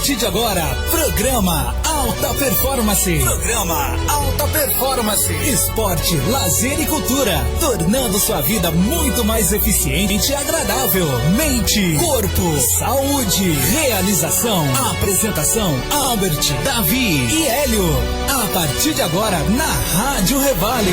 partir de agora, programa Alta Performance. Programa Alta Performance. Esporte, lazer e cultura, tornando sua vida muito mais eficiente e agradável. Mente, corpo, saúde, realização. Apresentação, Albert, Davi e Hélio. A partir de agora, na Rádio Revale.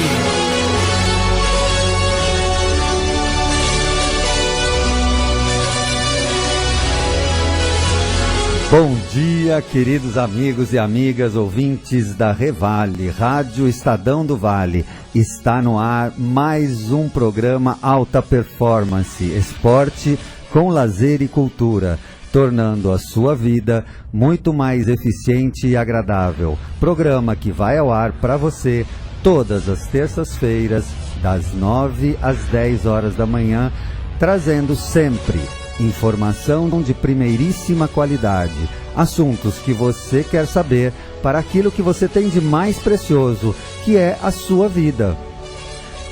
Bom dia, queridos amigos e amigas ouvintes da Revale, Rádio Estadão do Vale. Está no ar mais um programa Alta Performance, esporte com lazer e cultura, tornando a sua vida muito mais eficiente e agradável. Programa que vai ao ar para você todas as terças-feiras, das 9 às 10 horas da manhã, trazendo sempre informação de primeiríssima qualidade, assuntos que você quer saber para aquilo que você tem de mais precioso, que é a sua vida.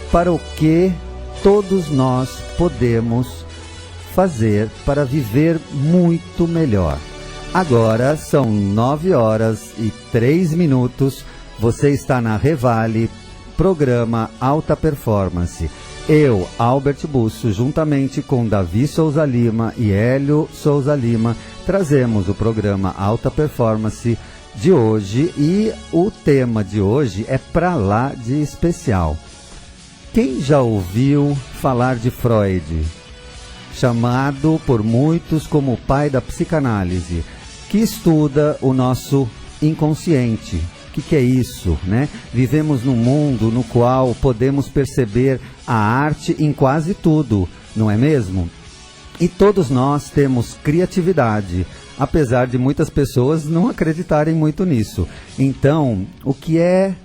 Para o que todos nós podemos fazer para viver muito melhor. Agora são 9 horas e 3 minutos, você está na Revale, programa Alta Performance. Eu, Albert Busso, juntamente com Davi Souza Lima e Hélio Souza Lima, trazemos o programa Alta Performance de hoje e o tema de hoje é pra lá de especial. Quem já ouviu falar de Freud, chamado por muitos como o pai da psicanálise, que estuda o nosso inconsciente? O que é isso, né? Vivemos num mundo no qual podemos perceber a arte em quase tudo, não é mesmo? E todos nós temos criatividade, apesar de muitas pessoas não acreditarem muito nisso. Então, o que é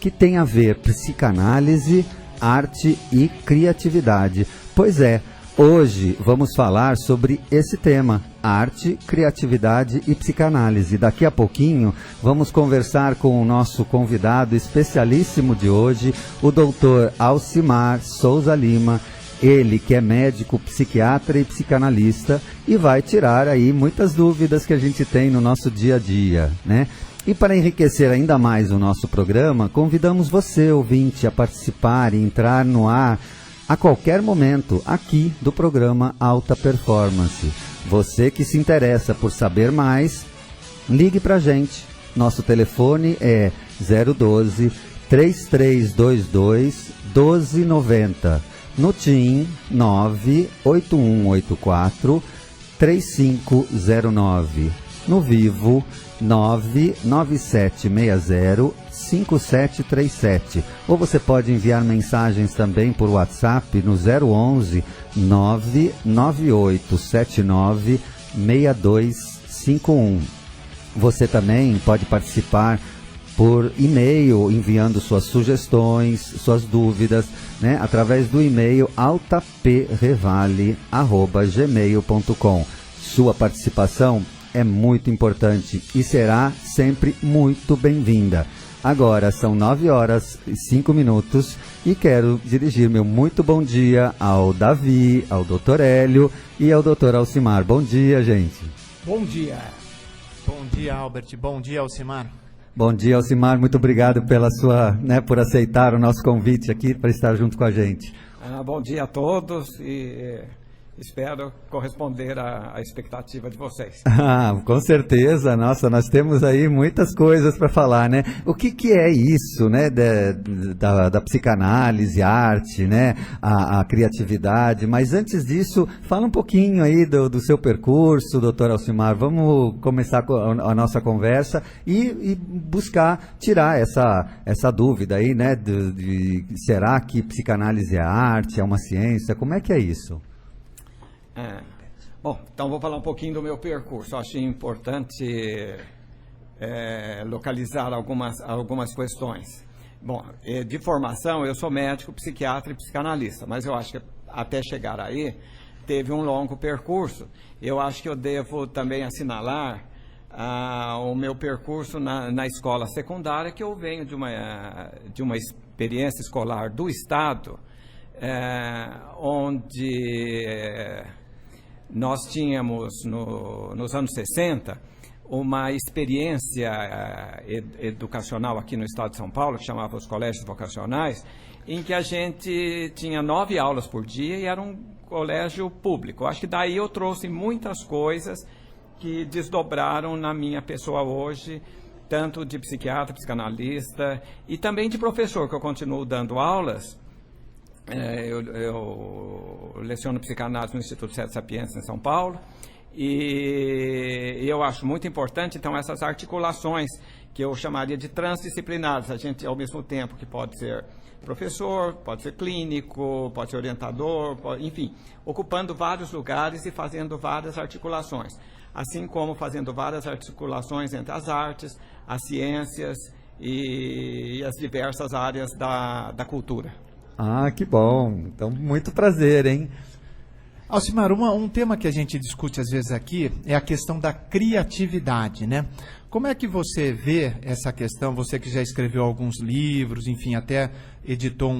que tem a ver psicanálise, arte e criatividade? Pois é, hoje vamos falar sobre esse tema, arte, criatividade e psicanálise. Daqui a pouquinho vamos conversar com o nosso convidado especialíssimo de hoje, o doutor Alcimar Souza Lima, ele que é médico, psiquiatra e psicanalista e vai tirar aí muitas dúvidas que a gente tem no nosso dia a dia, né? E para enriquecer ainda mais o nosso programa, convidamos você, ouvinte, a participar e entrar no ar a qualquer momento aqui do programa Alta Performance. Você que se interessa por saber mais, ligue pra gente. Nosso telefone é 012 3322 1290. No TIM 98184 3509. No Vivo 99760 5737. Ou você pode enviar mensagens também por WhatsApp no 011 99879 6251. Você também pode participar por e-mail, enviando suas sugestões, suas dúvidas, né, através do e-mail altaprevale@gmail.com. Sua participação é muito importante e será sempre muito bem-vinda. Agora são 9 horas e 5 minutos e quero dirigir meu muito bom dia ao Davi, ao Dr. Hélio e ao Dr. Alcimar. Bom dia, gente. Bom dia. Bom dia, Albert. Bom dia, Alcimar. Bom dia, Alcimar. Muito obrigado pela sua, por aceitar o nosso convite aqui para estar junto com a gente. Bom dia a todos e espero corresponder à expectativa de vocês. Com certeza, nossa, nós temos aí muitas coisas para falar, né? O que é isso, né, da psicanálise, arte, né, a criatividade, mas antes disso, fala um pouquinho aí do seu percurso, doutor Alcimar. Vamos começar a nossa conversa e buscar tirar essa dúvida aí, né, será que psicanálise é arte, é uma ciência? Como é que é isso? Bom, então vou falar um pouquinho do meu percurso. Acho importante localizar algumas questões. Bom, de formação eu sou médico, psiquiatra e psicanalista, mas eu acho que até chegar aí teve um longo percurso. Eu acho que eu devo também assinalar o meu percurso na escola secundária, que eu venho de uma experiência escolar do Estado, onde nós tínhamos, nos anos 60, uma experiência educacional aqui no estado de São Paulo, que chamava os colégios vocacionais, em que a gente tinha 9 aulas por dia e era um colégio público. Acho que daí eu trouxe muitas coisas que desdobraram na minha pessoa hoje, tanto de psiquiatra, psicanalista e também de professor, que eu continuo dando aulas. Eu leciono psicanálise no Instituto Sete Sapientes, em São Paulo, e eu acho muito importante, então, essas articulações que eu chamaria de transdisciplinares. A gente, ao mesmo tempo que pode ser professor, pode ser clínico, pode ser orientador, enfim, ocupando vários lugares e fazendo várias articulações, assim como fazendo várias articulações entre as artes, as ciências e as diversas áreas da cultura. Ah, que bom. Então, muito prazer, hein? Alcimar, um tema que a gente discute às vezes aqui é a questão da criatividade, né? Como é que você vê essa questão? Você que já escreveu alguns livros, enfim, até editou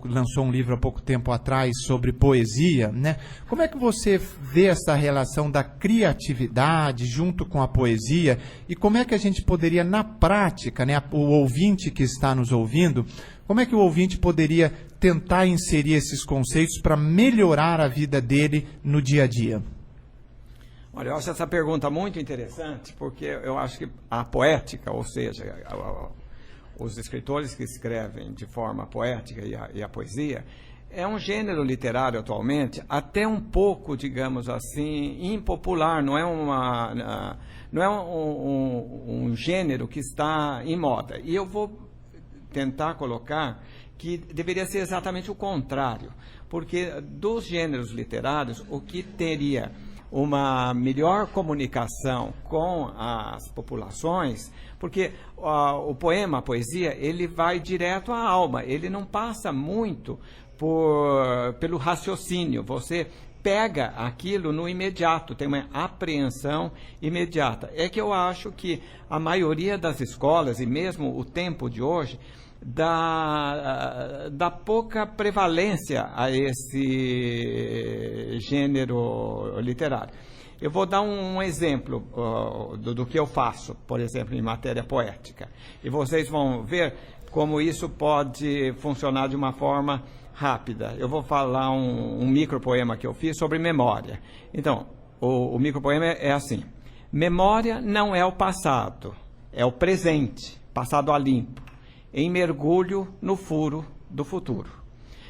lançou um livro há pouco tempo atrás sobre poesia, né? Como é que você vê essa relação da criatividade junto com a poesia e como é que a gente poderia, na prática, né, o ouvinte que está nos ouvindo, como é que o ouvinte poderia tentar inserir esses conceitos para melhorar a vida dele no dia a dia? Olha, eu acho essa pergunta muito interessante, porque eu acho que a poética, ou seja, os escritores que escrevem de forma poética e a poesia, é um gênero literário atualmente até um pouco, digamos assim, impopular, não é um gênero que está em moda. E eu vou tentar colocar que deveria ser exatamente o contrário, porque dos gêneros literários, o que teria uma melhor comunicação com as populações, porque o poema, a poesia, ele vai direto à alma, ele não passa muito pelo raciocínio, você pega aquilo no imediato, tem uma apreensão imediata. É que eu acho que a maioria das escolas, e mesmo o tempo de hoje, dá pouca prevalência a esse gênero literário. Eu vou dar um exemplo do que eu faço, por exemplo, em matéria poética. E vocês vão ver como isso pode funcionar de uma forma rápida. Eu vou falar um micropoema que eu fiz sobre memória. Então, o micropoema é assim: memória não é o passado, é o presente, passado a limpo, em mergulho no furo do futuro.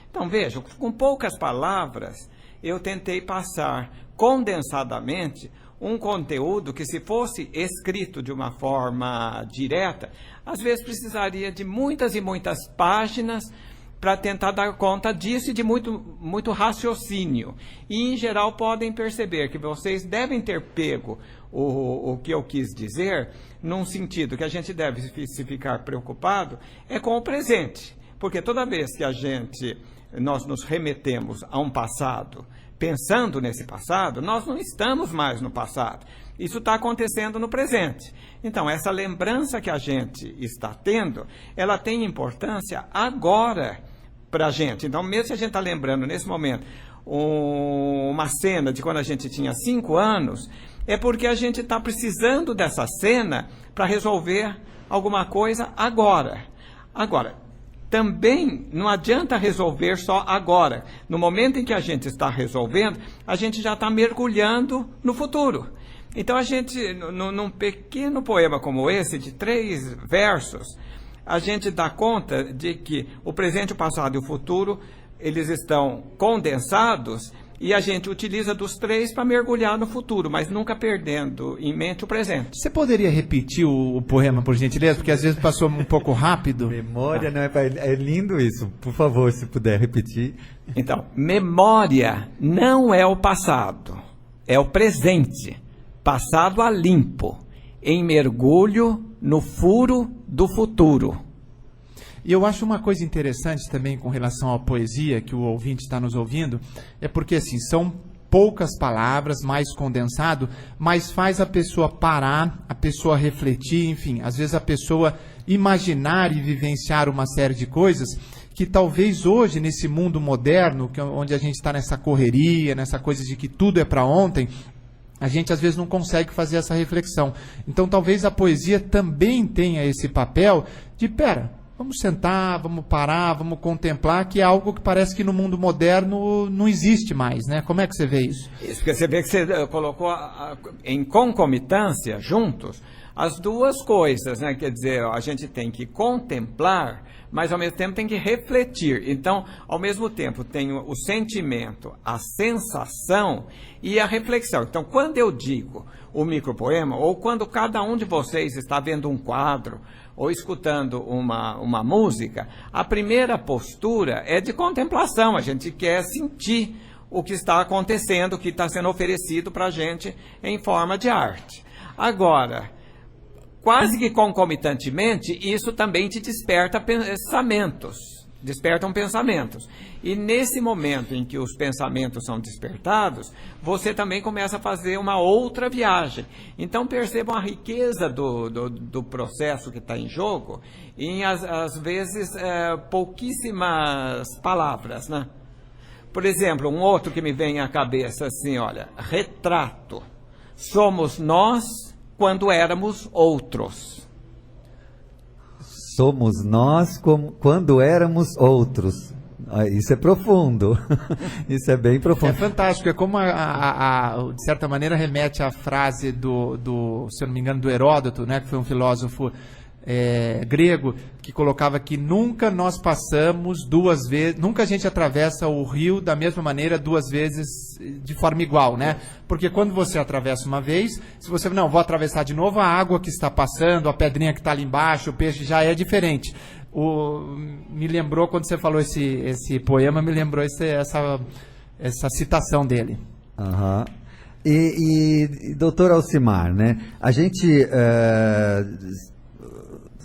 Então, vejam, com poucas palavras, eu tentei passar condensadamente um conteúdo que, se fosse escrito de uma forma direta, às vezes precisaria de muitas e muitas páginas para tentar dar conta disso e de muito raciocínio. E, em geral, podem perceber que vocês devem ter pego o que eu quis dizer, num sentido que a gente deve se ficar preocupado é com o presente. Porque toda vez que nós nos remetemos a um passado, pensando nesse passado, nós não estamos mais no passado. Isso está acontecendo no presente. Então, essa lembrança que a gente está tendo, ela tem importância agora para a gente. Então, mesmo se a gente está lembrando nesse momento uma cena de quando a gente tinha 5 anos, é porque a gente está precisando dessa cena para resolver alguma coisa agora. Agora, também não adianta resolver só agora. No momento em que a gente está resolvendo, a gente já está mergulhando no futuro. Então, a gente, num pequeno poema como esse, de 3 versos, a gente dá conta de que o presente, o passado e o futuro, eles estão condensados e a gente utiliza dos 3 para mergulhar no futuro, mas nunca perdendo em mente o presente. Você poderia repetir o poema, por gentileza? Porque às vezes passou um pouco rápido. Memória, não é lindo isso. Por favor, se puder repetir. Então, memória não é o passado, é o presente, passado a limpo, em mergulho no furo do futuro. E eu acho uma coisa interessante também com relação à poesia, que o ouvinte está nos ouvindo, é porque assim, são poucas palavras, mais condensado, mas faz a pessoa parar, a pessoa refletir, enfim, às vezes a pessoa imaginar e vivenciar uma série de coisas que talvez hoje, nesse mundo moderno, onde a gente está nessa correria, nessa coisa de que tudo é para ontem, a gente às vezes não consegue fazer essa reflexão. Então talvez a poesia também tenha esse papel de, vamos sentar, vamos parar, vamos contemplar, que é algo que parece que no mundo moderno não existe mais, né? Como é que você vê isso? Isso, porque você vê que você colocou em concomitância, juntos, as duas coisas, né? Quer dizer, a gente tem que contemplar, mas ao mesmo tempo tem que refletir. Então, ao mesmo tempo, tem o sentimento, a sensação e a reflexão. Então, quando eu digo o micropoema, ou quando cada um de vocês está vendo um quadro, ou escutando uma música, a primeira postura é de contemplação. A gente quer sentir o que está acontecendo, o que está sendo oferecido para a gente em forma de arte. Agora, quase que concomitantemente, isso também te despertam pensamentos. E nesse momento em que os pensamentos são despertados, você também começa a fazer uma outra viagem. Então percebam a riqueza do processo que está em jogo em, às vezes, pouquíssimas palavras, né? Por exemplo, um outro que me vem à cabeça, assim, olha, retrato. Somos nós quando éramos outros. Somos nós quando éramos outros. Isso é profundo. Isso é bem profundo. É fantástico. É como, de certa maneira, remete à frase se eu não me engano, do Heródoto, né, que foi um filósofo grego, que colocava que nunca nós passamos duas vezes, nunca a gente atravessa o rio da mesma maneira duas vezes de forma igual, né? Porque quando você atravessa uma vez, se você não, vou atravessar de novo, a água que está passando, a pedrinha que está ali embaixo, o peixe já é diferente. Me lembrou, quando você falou esse poema, me lembrou essa citação dele. Uhum. E doutor Alcimar, né? A gente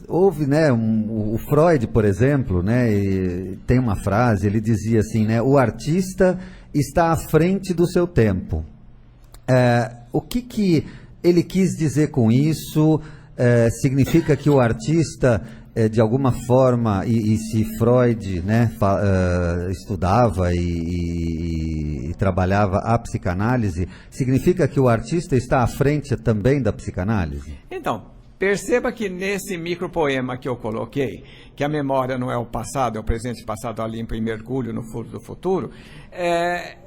houve, né, o Freud, por exemplo, né, e tem uma frase, ele dizia assim, né, o artista está à frente do seu tempo. O que ele quis dizer com isso? Significa que o artista, de alguma forma, e se Freud, né, estudava e trabalhava a psicanálise, significa que o artista está à frente também da psicanálise? Então, perceba que nesse micropoema que eu coloquei, que a memória não é o passado, é o presente, passado a limpo e mergulho no furo do futuro,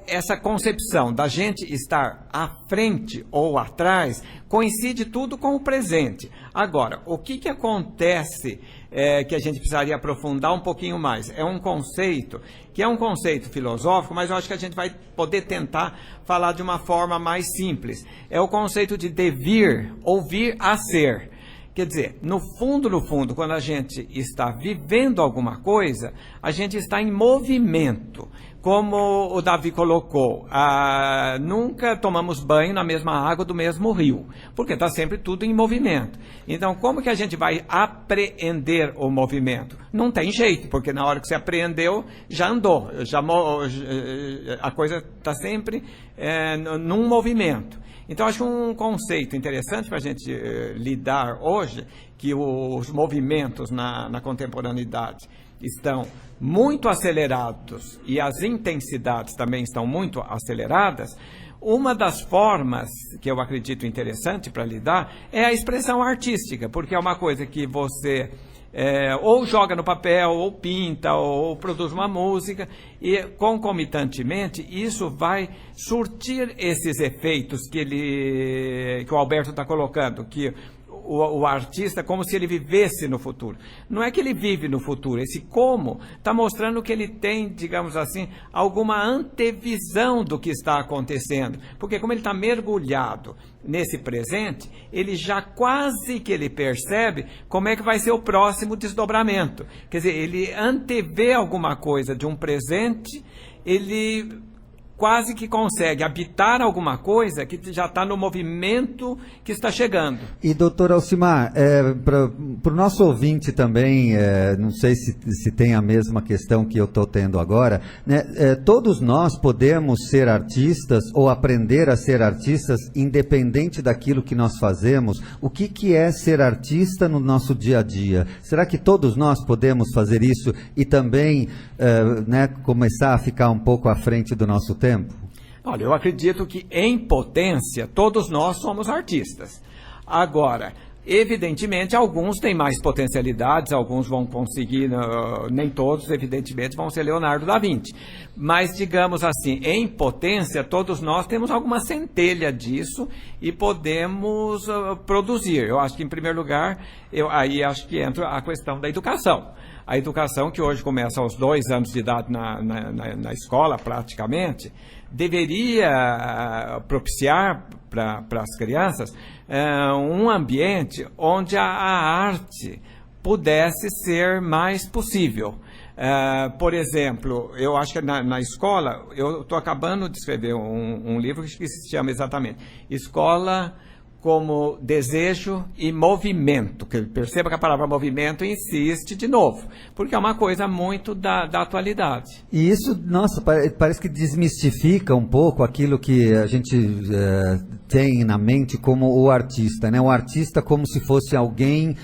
essa concepção da gente estar à frente ou atrás coincide tudo com o presente. Agora, o que acontece que a gente precisaria aprofundar um pouquinho mais? É um conceito que é um conceito filosófico, mas eu acho que a gente vai poder tentar falar de uma forma mais simples. É o conceito de devir ou vir a ser. Quer dizer, no fundo, quando a gente está vivendo alguma coisa, a gente está em movimento. Como o Davi colocou, nunca tomamos banho na mesma água do mesmo rio, porque está sempre tudo em movimento. Então, como que a gente vai apreender o movimento? Não tem jeito, porque na hora que você apreendeu, já andou, a coisa está sempre num movimento. Então, acho um conceito interessante para a gente lidar hoje, que os movimentos na contemporaneidade estão muito acelerados e as intensidades também estão muito aceleradas. Uma das formas que eu acredito interessante para lidar é a expressão artística, porque é uma coisa que você ou joga no papel, ou pinta, ou produz uma música, e concomitantemente isso vai surtir esses efeitos que o Alberto está colocando, que o artista, como se ele vivesse no futuro. Não é que ele vive no futuro, esse como está mostrando que ele tem, digamos assim, alguma antevisão do que está acontecendo, porque como ele está mergulhado nesse presente, ele já quase que ele percebe como é que vai ser o próximo desdobramento. Quer dizer, ele antevê alguma coisa de um presente, ele quase que consegue habitar alguma coisa que já está no movimento que está chegando. E, doutor Alcimar, para o nosso ouvinte também, não sei se tem a mesma questão que eu estou tendo agora, né? Todos nós podemos ser artistas ou aprender a ser artistas independente daquilo que nós fazemos. O que é ser artista no nosso dia a dia? Será que todos nós podemos fazer isso e também né, começar a ficar um pouco à frente do nosso tempo? Olha, eu acredito que, em potência, todos nós somos artistas. Agora, evidentemente, alguns têm mais potencialidades, alguns vão conseguir, nem todos, evidentemente, vão ser Leonardo da Vinci. Mas, digamos assim, em potência, todos nós temos alguma centelha disso e podemos produzir. Eu acho que, em primeiro lugar, aí acho que entra a questão da educação. A educação, que hoje começa aos 2 anos de idade na escola, praticamente, deveria propiciar para as crianças um ambiente onde a arte pudesse ser mais possível. Por exemplo, eu acho que na escola, eu estou acabando de escrever um livro que se chama exatamente Escola como Desejo e Movimento. Perceba que a palavra movimento insiste de novo, porque é uma coisa muito da atualidade. E isso, nossa, parece que desmistifica um pouco aquilo que a gente tem na mente como o artista, né? O artista como se fosse alguém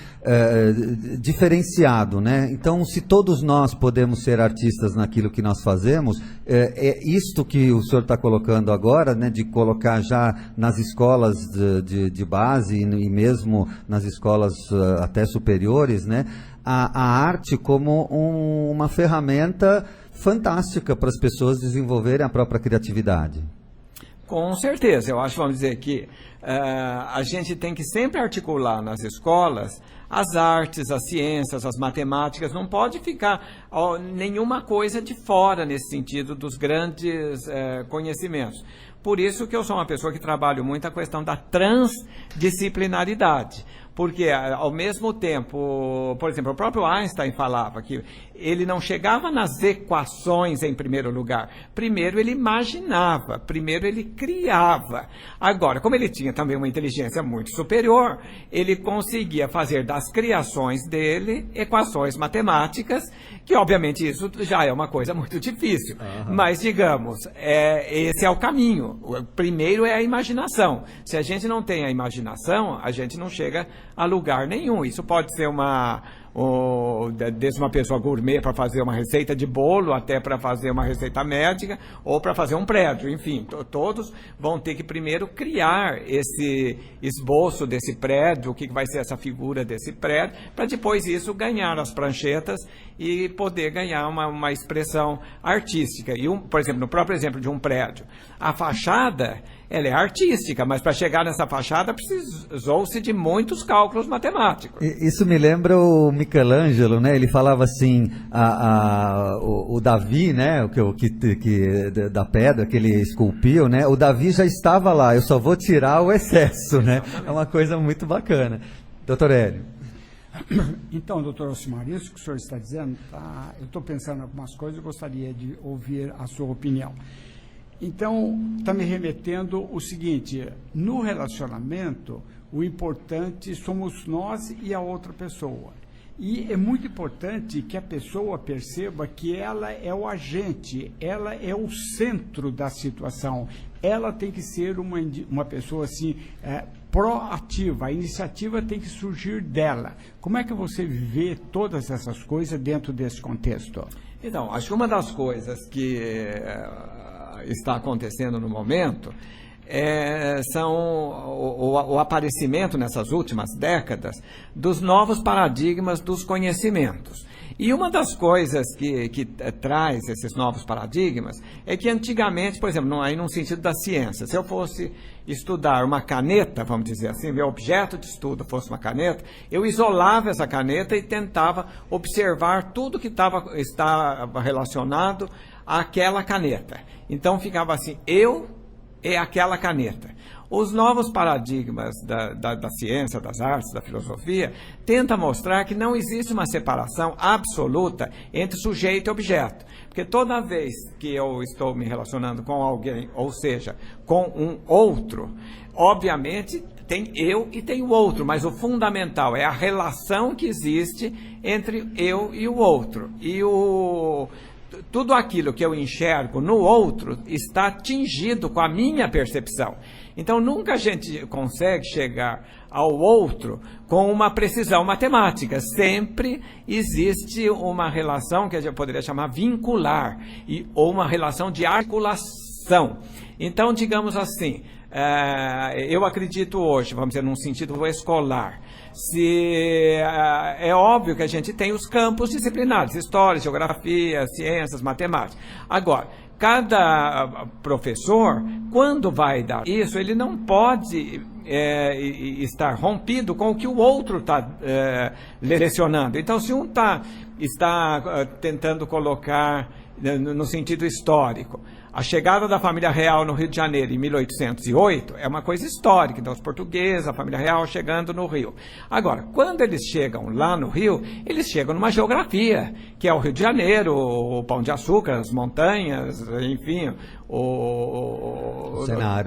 diferenciado, né? Então, se todos nós podemos ser artistas naquilo que nós fazemos, é isto que o senhor está colocando agora, né? De colocar já nas escolas de base e mesmo nas escolas até superiores, né? A arte como uma ferramenta fantástica para as pessoas desenvolverem a própria criatividade. Com certeza, eu acho, vamos dizer que a gente tem que sempre articular nas escolas as artes, as ciências, as matemáticas, não pode ficar nenhuma coisa de fora nesse sentido dos grandes conhecimentos. Por isso que eu sou uma pessoa que trabalho muito a questão da transdisciplinaridade. Porque, ao mesmo tempo, por exemplo, o próprio Einstein falava que ele não chegava nas equações em primeiro lugar. Primeiro ele imaginava, primeiro ele criava. Agora, como ele tinha também uma inteligência muito superior, ele conseguia fazer das criações dele equações matemáticas, que obviamente isso já é uma coisa muito difícil. Uhum. Mas, digamos, esse é o caminho. O primeiro é a imaginação. Se a gente não tem a imaginação, a gente não chega a lugar nenhum. Isso pode ser desde uma pessoa gourmet para fazer uma receita de bolo, até para fazer uma receita médica, ou para fazer um prédio. Enfim, todos vão ter que primeiro criar esse esboço desse prédio, o que vai ser essa figura desse prédio, para depois isso ganhar as pranchetas e poder ganhar uma expressão artística. E, por exemplo, no próprio exemplo de um prédio, a fachada, ela é artística, mas para chegar nessa fachada precisou-se de muitos cálculos matemáticos. Isso me lembra o Michelangelo, né? Ele falava assim, o Davi, né? Da pedra que ele esculpiu, né? O Davi já estava lá, eu só vou tirar o excesso, né? É uma coisa muito bacana. Doutor Hélio. Então, doutor Alcimar, isso que o senhor está dizendo, eu estou pensando em algumas coisas e gostaria de ouvir a sua opinião. Então, está me remetendo o seguinte: no relacionamento, o importante somos nós e a outra pessoa. E é muito importante que a pessoa perceba que ela é o agente, ela é o centro da situação. Ela tem que ser uma pessoa assim, proativa, a iniciativa tem que surgir dela. Como é que você vê todas essas coisas dentro desse contexto? Então, acho que uma das coisas que está acontecendo no momento são o aparecimento nessas últimas décadas dos novos paradigmas dos conhecimentos. E uma das coisas que traz esses novos paradigmas é que antigamente, por exemplo, aí num sentido da ciência, se eu fosse estudar uma caneta, vamos dizer assim, meu objeto de estudo fosse uma caneta, eu isolava essa caneta e tentava observar tudo que estava relacionado àquela caneta. Então ficava assim, é aquela caneta. Os novos paradigmas da ciência, das artes, da filosofia, tentam mostrar que não existe uma separação absoluta entre sujeito e objeto. Porque toda vez que eu estou me relacionando com alguém, ou seja, com um outro, obviamente tem eu e tem o outro, mas o fundamental é a relação que existe entre eu e o outro. E tudo aquilo que eu enxergo no outro está tingido com a minha percepção. Então, nunca a gente consegue chegar ao outro com uma precisão matemática. Sempre existe uma relação que a gente poderia chamar vincular, ou uma relação de articulação. Então, digamos assim, eu acredito hoje, vamos dizer, num sentido escolar, é óbvio que a gente tem os campos disciplinares, história, geografia, ciências, matemática. Agora, cada professor, quando vai dar isso, ele não pode estar rompido com o que o outro está lecionando. Então, se um está tentando colocar no sentido histórico, a chegada da família real no Rio de Janeiro em 1808 é uma coisa histórica, então os portugueses, a família real chegando no Rio. Agora, quando eles chegam lá no Rio, eles chegam numa geografia, que é o Rio de Janeiro, o Pão de Açúcar, as montanhas, enfim,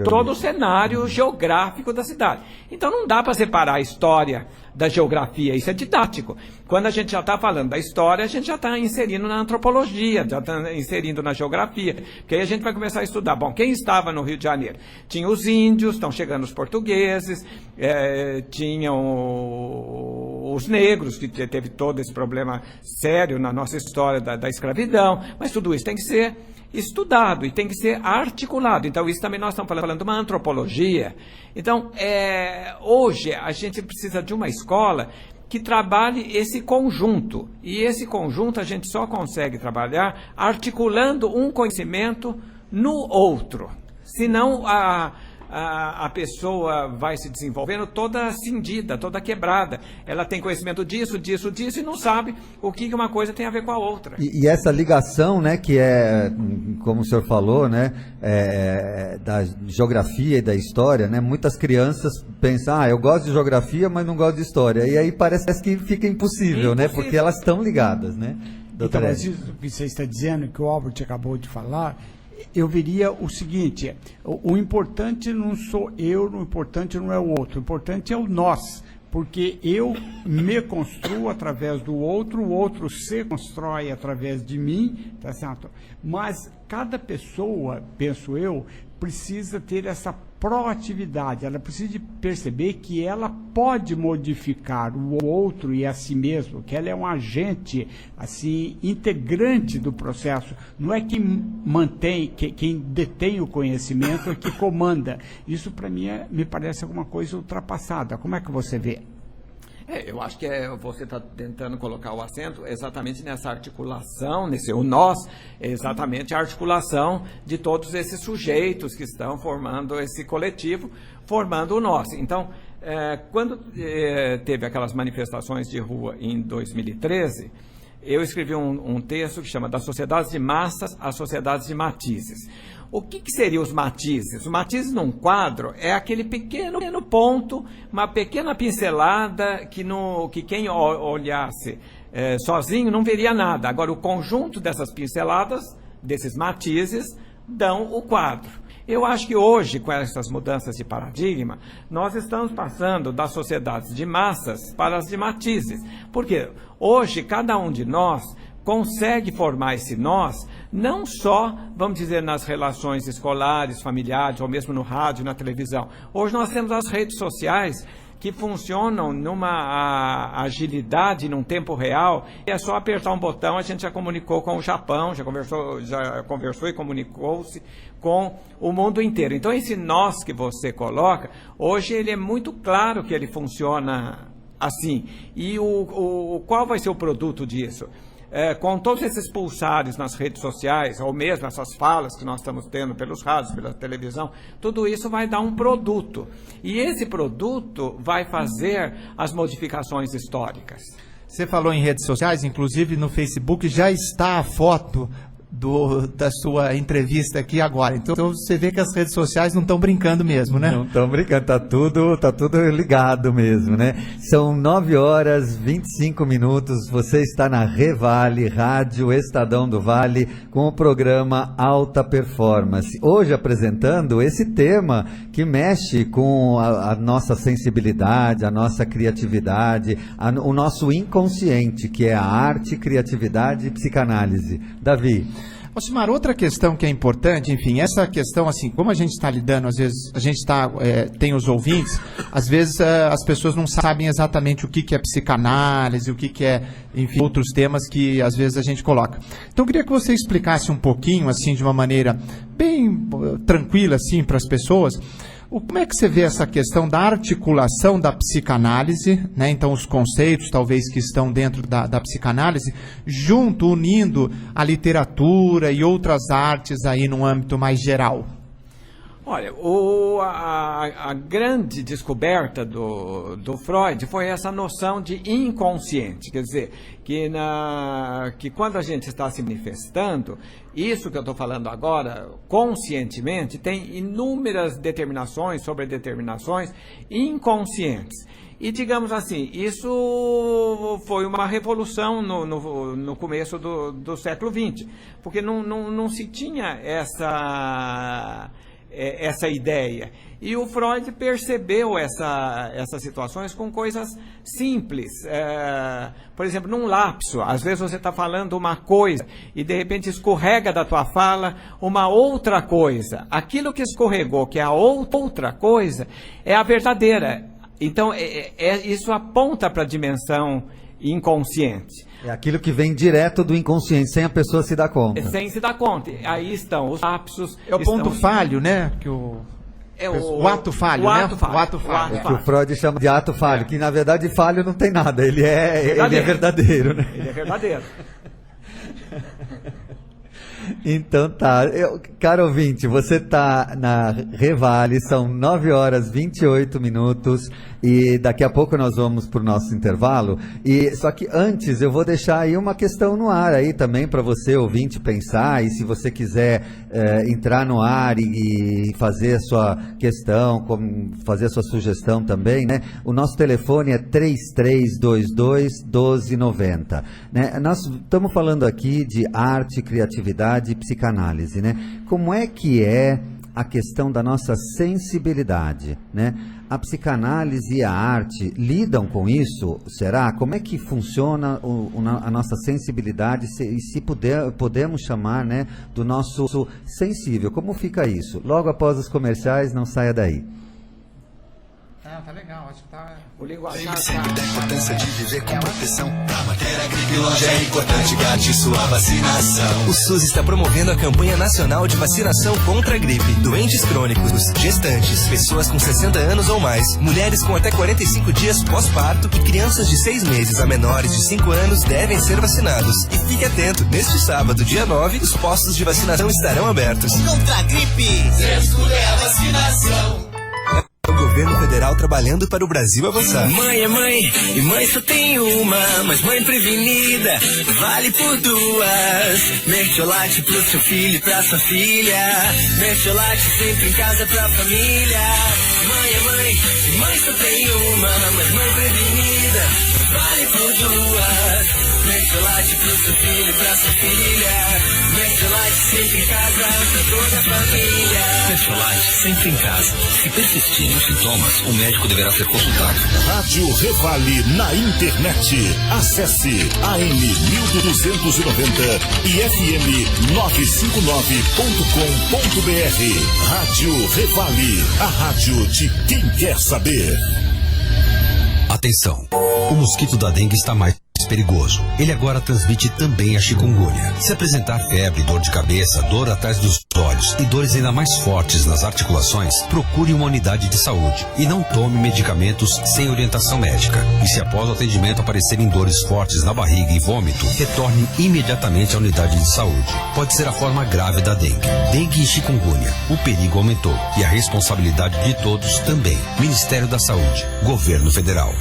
todo o cenário geográfico da cidade. Então não dá para separar a história da geografia, isso é didático. Quando a gente já está falando da história, a gente já está inserindo na antropologia, já está inserindo na geografia, porque aí a gente vai começar a estudar. Bom, quem estava no Rio de Janeiro? Tinha os índios, estão chegando os portugueses, tinham os negros, que teve todo esse problema sério na nossa história da escravidão, mas tudo isso tem que ser estudado e tem que ser articulado. Então, isso também nós estamos falando de uma antropologia. Então, hoje a gente precisa de uma escola que trabalhe esse conjunto. E esse conjunto a gente só consegue trabalhar articulando um conhecimento no outro. Senão a pessoa vai se desenvolvendo toda cindida, toda quebrada. Ela tem conhecimento disso e não sabe o que uma coisa tem a ver com a outra. E essa ligação, né, que é, como o senhor falou, né, da geografia e da história, né, muitas crianças pensam, eu gosto de geografia, mas não gosto de história. E aí parece que fica impossível, né, porque elas estão ligadas, né? Então, mas isso que você está dizendo, que o Albert acabou de falar, eu veria o seguinte: o importante não sou eu, o importante não é o outro, o importante é o nós, porque eu me construo através do outro, o outro se constrói através de mim, tá certo? Mas cada pessoa, penso eu, precisa ter essa proatividade, ela precisa de perceber que ela pode modificar o outro e a si mesmo, que ela é um agente assim integrante do processo. Não é quem mantém, quem detém o conhecimento é que comanda. Isso para mim me parece alguma coisa ultrapassada. Como é que você vê? Eu acho que você está tentando colocar o acento exatamente nessa articulação, o nós, exatamente a articulação de todos esses sujeitos que estão formando esse coletivo, formando o nós. Então, quando teve aquelas manifestações de rua em 2013, eu escrevi um texto que chama Das Sociedades de Massas às Sociedades de Matizes. O que seriam os matizes? Os matizes num quadro é aquele pequeno ponto, uma pequena pincelada que quem olhasse sozinho não veria nada. Agora, o conjunto dessas pinceladas, desses matizes, dão o quadro. Eu acho que hoje, com essas mudanças de paradigma, nós estamos passando das sociedades de massas para as de matizes. Por quê? Hoje, cada um de nós consegue formar esse nós, não só, vamos dizer, nas relações escolares, familiares, ou mesmo no rádio, na televisão. Hoje nós temos as redes sociais que funcionam numa agilidade, num tempo real. É só apertar um botão, a gente já comunicou com o Japão, já conversou e comunicou-se com o mundo inteiro. Então, esse nós que você coloca, hoje ele é muito claro que ele funciona assim. E qual vai ser o produto disso? Com todos esses pulsares nas redes sociais, ou mesmo essas falas que nós estamos tendo pelos rádios, pela televisão, tudo isso vai dar um produto. E esse produto vai fazer as modificações históricas. Você falou em redes sociais, inclusive no Facebook já está a foto da sua entrevista aqui agora. Então você vê que as redes sociais não estão brincando mesmo, né? Não estão brincando, tá tudo ligado mesmo, né? São 9h25, você está na Revale, Rádio Estadão do Vale, com o programa Alta Performance. Hoje apresentando esse tema que mexe com a nossa sensibilidade, a nossa criatividade, o nosso inconsciente, que é a arte, criatividade e psicanálise. Davi. Alcimar, outra questão que é importante, enfim, essa questão, assim, como a gente está lidando, às vezes, a gente tem os ouvintes, às vezes as pessoas não sabem exatamente o que é psicanálise, o que é, enfim, outros temas que às vezes a gente coloca. Então, eu queria que você explicasse um pouquinho, assim, de uma maneira bem tranquila, assim, para as pessoas, como é que você vê essa questão da articulação da psicanálise, né? Então, os conceitos, talvez, que estão dentro da psicanálise, unindo a literatura e outras artes aí num âmbito mais geral? Olha, a grande descoberta do Freud foi essa noção de inconsciente, quer dizer, que quando a gente está se manifestando, isso que eu estou falando agora, conscientemente, tem inúmeras determinações sobre determinações inconscientes. E, digamos assim, isso foi uma revolução no começo do século XX, porque não se tinha essa ideia. E o Freud percebeu essas situações com coisas simples. Por exemplo, num lapso, às vezes você está falando uma coisa e de repente escorrega da tua fala uma outra coisa. Aquilo que escorregou, que é a outra coisa, é a verdadeira. Então, isso aponta para a dimensão inconsciente. É aquilo que vem direto do inconsciente, sem a pessoa se dar conta. Sem se dar conta. Aí estão os lapsos. É o ponto falho, né? Que o ato falho, né? O ato falho. É que o Freud chama de ato falho, que na verdade falho não tem nada, ele é verdadeiro, né? Ele é verdadeiro. Então tá, caro ouvinte, você tá na Revale, são 9h28 e daqui a pouco nós vamos pro nosso intervalo, só que antes eu vou deixar aí uma questão no ar aí também para você ouvinte pensar, e se você quiser entrar no ar e fazer a sua questão, fazer a sua sugestão também, né? O nosso telefone é 3322-1290, né? Nós estamos falando aqui de arte, criatividade e psicanálise, né? Como é que é a questão da nossa sensibilidade, né? A psicanálise e a arte lidam com isso? Será? Como é que funciona a nossa sensibilidade e se podemos chamar, né, do nosso sensível? Como fica isso? Logo após os comerciais, não saia daí. Tá legal, acho que tá... Lembre sempre da importância de viver com proteção. Pra manter a gripe longe é importante, garante sua vacinação. O SUS está promovendo a campanha nacional de vacinação contra a gripe. Doentes crônicos, gestantes, pessoas com 60 anos ou mais, mulheres com até 45 dias pós-parto e crianças de 6 meses a menores de 5 anos devem ser vacinados. E fique atento, neste sábado, dia 9, os postos de vacinação estarão abertos. Contra a gripe, escolha a vacinação. O governo federal trabalhando para o Brasil avançar. Mãe é mãe, e mãe só tem uma, mas mãe prevenida vale por duas. Mertiolate pro seu filho e pra sua filha. Mertiolate sempre em casa pra família. Mãe é mãe, e mãe só tem uma, mas mãe prevenida vale por duas. Mertiolate pro seu filho e pra sua filha. Mertiolate sempre em casa pra toda a família. Mertiolate sempre em casa. Se persistirem os sintomas, o médico deverá ser consultado. Rádio Revale na internet. Acesse AM 1290 e FM 959.com.br. Rádio Revale, a rádio de quem quer saber. Atenção, o mosquito da dengue está mais perigoso. Ele agora transmite também a chikungunya. Se apresentar febre, dor de cabeça, dor atrás dos olhos e dores ainda mais fortes nas articulações, procure uma unidade de saúde e não tome medicamentos sem orientação médica. E se após o atendimento aparecerem dores fortes na barriga e vômito, retorne imediatamente à unidade de saúde. Pode ser a forma grave da dengue. Dengue e chikungunya. O perigo aumentou e a responsabilidade de todos também. Ministério da Saúde. Governo Federal.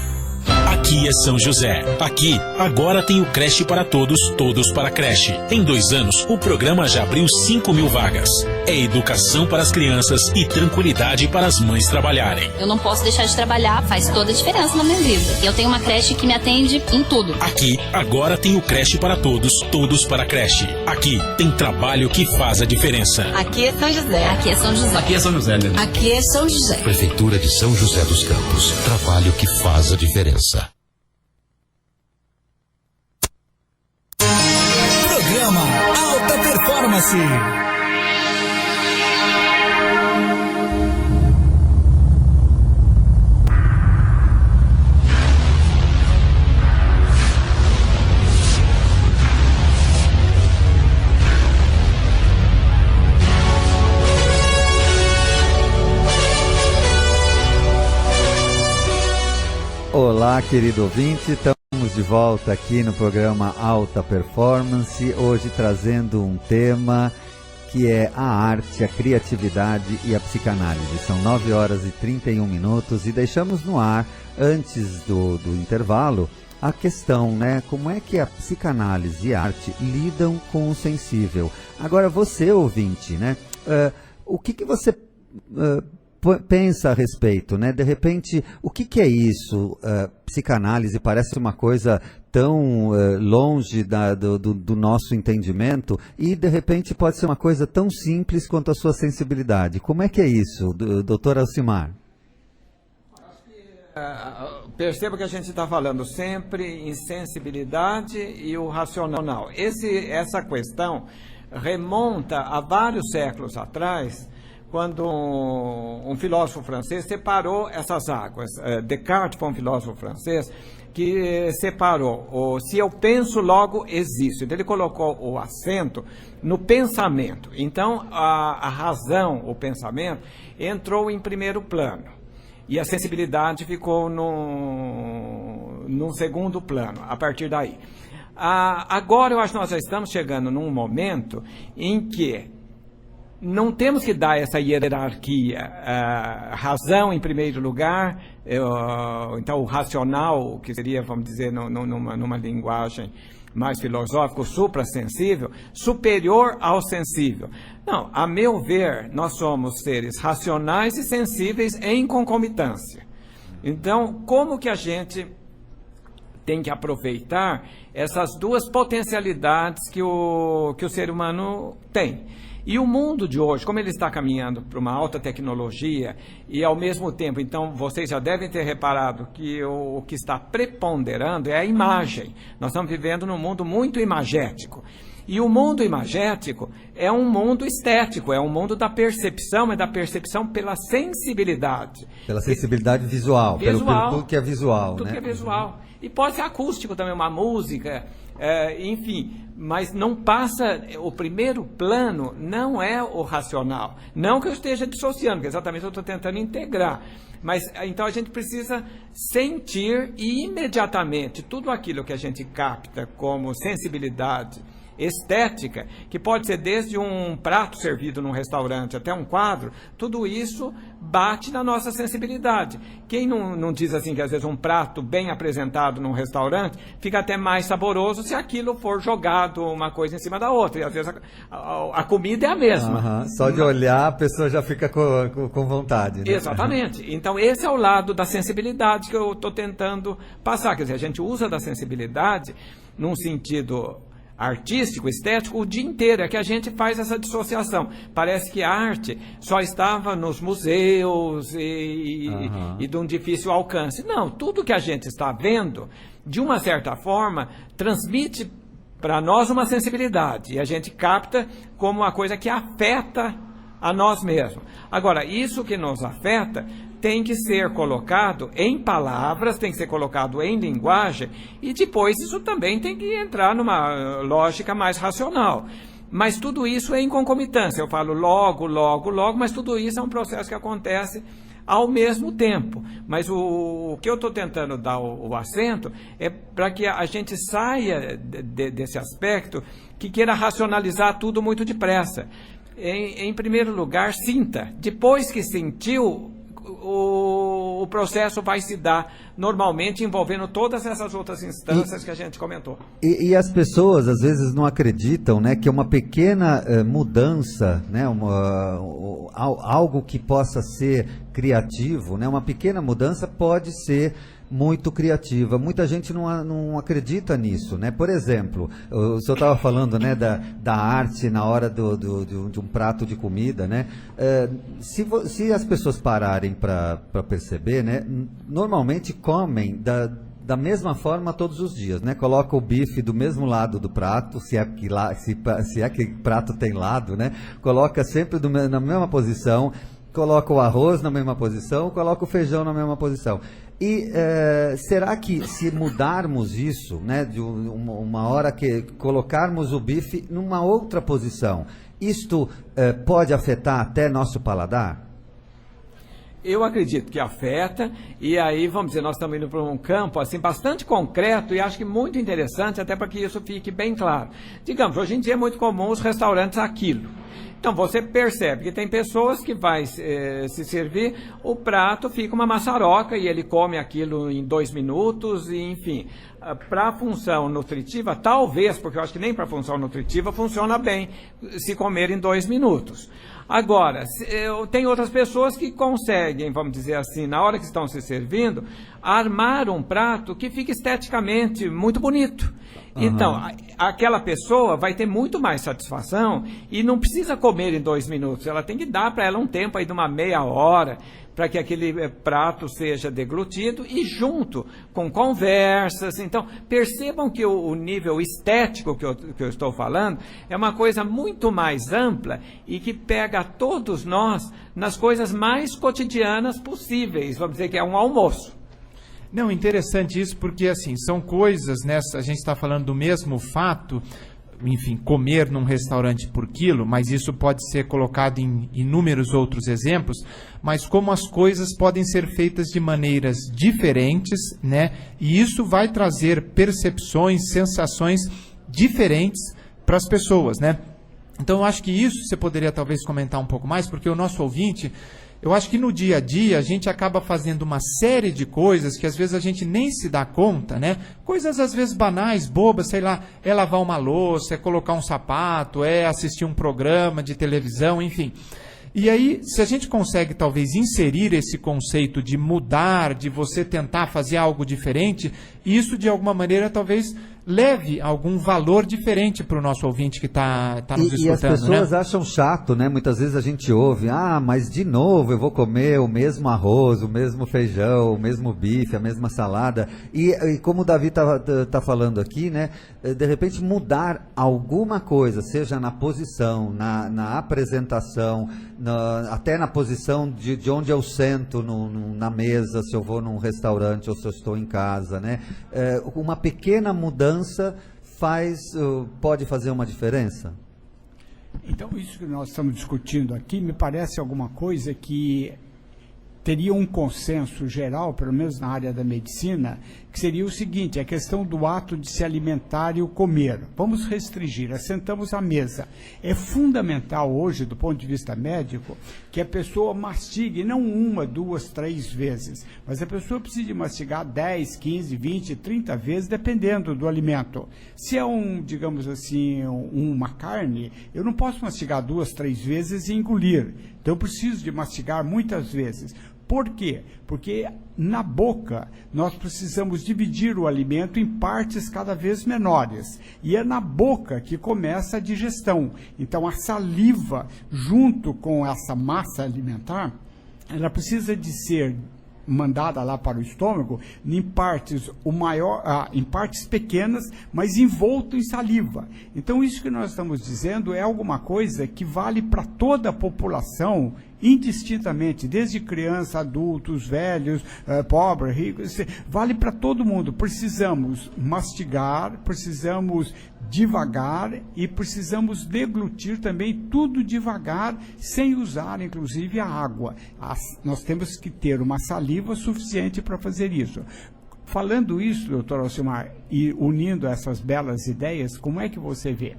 Aqui é São José. Aqui, agora tem o Creche para Todos, Todos para Creche. Em 2 anos, o programa já abriu 5.000 vagas. É educação para as crianças e tranquilidade para as mães trabalharem. Eu não posso deixar de trabalhar, faz toda a diferença na minha vida. Eu tenho uma creche que me atende em tudo. Aqui, agora tem o Creche para Todos, Todos para Creche. Aqui, tem trabalho que faz a diferença. Aqui é São José. Aqui é São José. Aqui é São José, né? Aqui é São José. Prefeitura de São José dos Campos. Trabalho que faz a diferença. Programa Alta Performance. Performance. Olá, querido ouvinte, estamos de volta aqui no programa Alta Performance, hoje trazendo um tema que é a arte, a criatividade e a psicanálise. São 9 horas e 31 minutos e deixamos no ar, antes do intervalo, a questão, né? Como é que a psicanálise e a arte lidam com o sensível? Agora, você, ouvinte, né? O que você pensa a respeito, né? De repente, o que é isso? Psicanálise parece uma coisa tão longe do nosso entendimento e, de repente, pode ser uma coisa tão simples quanto a sua sensibilidade. Como é que é isso, doutor Alcimar? Perceba que a gente está falando sempre em sensibilidade e o racional. Essa questão remonta a vários séculos atrás, quando um filósofo francês separou essas águas. Descartes foi um filósofo francês que separou o se eu penso, logo existo. Então, ele colocou o acento no pensamento. Então, a razão, o pensamento, entrou em primeiro plano. E a sensibilidade ficou num segundo plano, a partir daí. Agora, eu acho que nós já estamos chegando num momento em que não temos que dar essa hierarquia, razão em primeiro lugar, então o racional, que seria, vamos dizer, numa linguagem mais filosófica, o suprassensível, superior ao sensível. Não, a meu ver, nós somos seres racionais e sensíveis em concomitância. Então, como que a gente tem que aproveitar essas duas potencialidades que o ser humano tem? E o mundo de hoje, como ele está caminhando para uma alta tecnologia e ao mesmo tempo, então vocês já devem ter reparado que o que está preponderando é a imagem. Nós estamos vivendo num mundo muito imagético. E o mundo imagético é um mundo estético, é um mundo da percepção, é da percepção pela sensibilidade. Pela sensibilidade visual, pelo tudo que é visual. Tudo que é visual. E pode ser acústico também, uma música, enfim, mas não passa, o primeiro plano não é o racional. Não que eu esteja dissociando, porque exatamente eu estou tentando integrar. Mas então a gente precisa sentir e imediatamente tudo aquilo que a gente capta como sensibilidade estética, que pode ser desde um prato servido num restaurante até um quadro, tudo isso bate na nossa sensibilidade. Quem não diz assim que às vezes um prato bem apresentado num restaurante fica até mais saboroso se aquilo for jogado uma coisa em cima da outra, e às vezes a comida é a mesma. Só de olhar a pessoa já fica com vontade, né? Exatamente. Então esse é o lado da sensibilidade que eu estou tentando passar, quer dizer, a gente usa da sensibilidade num sentido artístico, estético, o dia inteiro, é que a gente faz essa dissociação. Parece que a arte só estava nos museus e de um difícil alcance. Não, tudo que a gente está vendo, de uma certa forma, transmite para nós uma sensibilidade, e a gente capta como uma coisa que afeta a nós mesmos. Agora, isso que nos afeta tem que ser colocado em palavras, tem que ser colocado em linguagem, e depois isso também tem que entrar numa lógica mais racional. Mas tudo isso é em concomitância. Eu falo logo, mas tudo isso é um processo que acontece ao mesmo tempo. Mas o que eu estou tentando dar o acento é para que a gente saia desse aspecto que queira racionalizar tudo muito depressa. Em primeiro lugar, sinta. Depois que sentiu, o processo vai se dar normalmente envolvendo todas essas outras instâncias que a gente comentou. E as pessoas às vezes não acreditam, né, que uma pequena mudança, né, algo que possa ser criativo, né, uma pequena mudança pode ser muito criativa. Muita gente não acredita nisso, né? Por exemplo, o senhor estava falando, né, da arte na hora de um prato de comida, né? Se as pessoas pararem para perceber, né, normalmente comem da mesma forma todos os dias, né? Coloca o bife do mesmo lado do prato, se é que prato tem lado, né? Coloca sempre na mesma posição, coloca o arroz na mesma posição, coloca o feijão na mesma posição. E será que se mudarmos isso, né, de uma hora que colocarmos o bife numa outra posição, isto pode afetar até nosso paladar? Eu acredito que afeta, e aí, vamos dizer, nós estamos indo para um campo assim, bastante concreto e acho que muito interessante, até para que isso fique bem claro. Digamos, hoje em dia é muito comum os restaurantes a quilo. Então, você percebe que tem pessoas que vai se servir, o prato fica uma maçaroca e ele come aquilo em 2 minutos, e enfim. Para a função nutritiva, talvez, porque eu acho que nem para a função nutritiva funciona bem se comer em 2 minutos. Agora, tem outras pessoas que conseguem, vamos dizer assim, na hora que estão se servindo, armar um prato que fique esteticamente muito bonito. Uhum. Então, aquela pessoa vai ter muito mais satisfação e não precisa comer em 2 minutos. Ela tem que dar para ela um tempo aí de uma meia hora para que aquele prato seja deglutido e junto com conversas. Então, percebam que o nível estético que eu estou falando é uma coisa muito mais ampla e que pega a todos nós nas coisas mais cotidianas possíveis. Vamos dizer que é um almoço. Não, interessante isso, porque assim, são coisas, né, a gente está falando do mesmo fato, enfim, comer num restaurante por quilo, mas isso pode ser colocado em inúmeros outros exemplos, mas como as coisas podem ser feitas de maneiras diferentes, né, e isso vai trazer percepções, sensações diferentes para as pessoas, né. Então eu acho que isso você poderia talvez comentar um pouco mais, porque o nosso ouvinte... Eu acho que no dia a dia a gente acaba fazendo uma série de coisas que às vezes a gente nem se dá conta, né? Coisas às vezes banais, bobas, sei lá, é lavar uma louça, é colocar um sapato, é assistir um programa de televisão, enfim. E aí, se a gente consegue talvez inserir esse conceito de mudar, de você tentar fazer algo diferente, isso de alguma maneira talvez leve algum valor diferente para o nosso ouvinte que está nos escutando. E as pessoas, né, acham chato, né? Muitas vezes a gente ouve, mas de novo eu vou comer o mesmo arroz, o mesmo feijão, o mesmo bife, a mesma salada. E como o Davi tá falando aqui, né? De repente mudar alguma coisa, seja na posição, na apresentação, até na posição de onde eu sento na mesa, se eu vou num restaurante ou se eu estou em casa, né? Uma pequena mudança pode fazer uma diferença? Então, isso que nós estamos discutindo aqui me parece alguma coisa que teria um consenso geral, pelo menos na área da medicina, que seria o seguinte: a questão do ato de se alimentar e o comer. Vamos restringir, assentamos à mesa. É fundamental hoje, do ponto de vista médico, que a pessoa mastigue, não 1, 2, 3 vezes, mas a pessoa precisa mastigar 10, 15, 20, 30 vezes, dependendo do alimento. Se é digamos assim, uma carne, eu não posso mastigar 2, 3 vezes e engolir. Então eu preciso de mastigar muitas vezes. Por quê? Porque na boca nós precisamos dividir o alimento em partes cada vez menores. E é na boca que começa a digestão. Então a saliva, junto com essa massa alimentar, ela precisa de ser mandada lá para o estômago em partes em partes pequenas, mas envolto em saliva. Então isso que nós estamos dizendo é alguma coisa que vale para toda a população indistintamente, desde criança, adultos, velhos, pobres, ricos, vale para todo mundo. Precisamos mastigar, precisamos devagar e precisamos deglutir também tudo devagar, sem usar inclusive a água. Nós temos que ter uma saliva suficiente para fazer isso. Falando isso, doutor Alcimar, e unindo essas belas ideias, como é que você vê?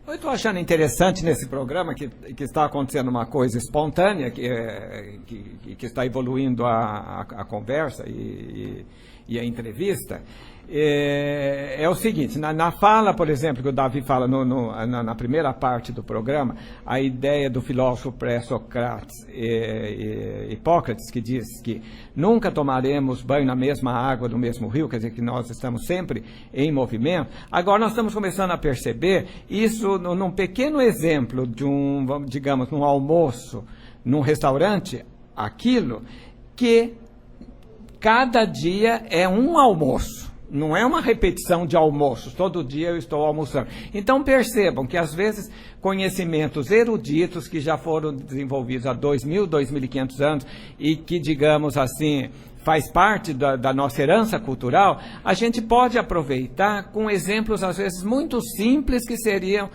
Eu estou achando interessante nesse programa que está acontecendo uma coisa espontânea, que está evoluindo a conversa e a entrevista. É o seguinte, na fala, por exemplo, que o Davi fala na primeira parte do programa, a ideia do filósofo pré-Sócrates, Hipócrates, que diz que nunca tomaremos banho na mesma água do mesmo rio, quer dizer que nós estamos sempre em movimento. Agora nós estamos começando a perceber isso num pequeno exemplo de digamos, num almoço, num restaurante, aquilo que cada dia é um almoço. Não é uma repetição de almoços, todo dia eu estou almoçando. Então percebam que às vezes conhecimentos eruditos que já foram desenvolvidos há 2.000, 2.500 anos e que, digamos assim, faz parte da nossa herança cultural, a gente pode aproveitar com exemplos às vezes muito simples que seriam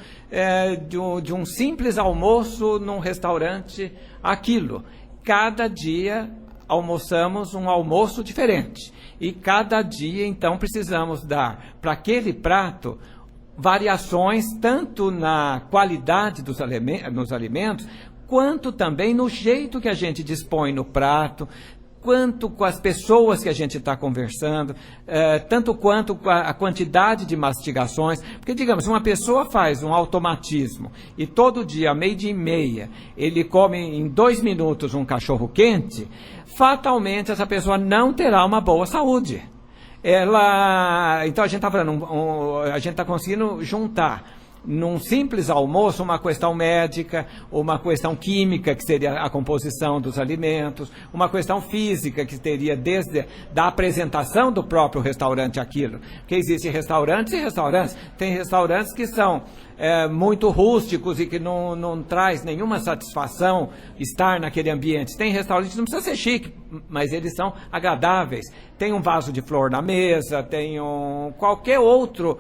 de um simples almoço num restaurante, aquilo. Cada dia almoçamos um almoço diferente. E cada dia, então, precisamos dar para aquele prato variações, tanto na qualidade dos alimentos, quanto também no jeito que a gente dispõe no prato, quanto com as pessoas que a gente está conversando, tanto quanto com a quantidade de mastigações. Porque, digamos, uma pessoa faz um automatismo e todo dia, 12:30, ele come em 2 minutos um cachorro quente, fatalmente essa pessoa não terá uma boa saúde. Então a gente está falando, a gente está conseguindo juntar num simples almoço uma questão médica, uma questão química, que seria a composição dos alimentos, uma questão física, que teria desde da apresentação do próprio restaurante aquilo. Porque existem restaurantes e restaurantes. Tem restaurantes que são muito rústicos e que não traz nenhuma satisfação estar naquele ambiente. Tem restaurantes que não precisa ser chique, mas eles são agradáveis. Tem um vaso de flor na mesa, tem qualquer outro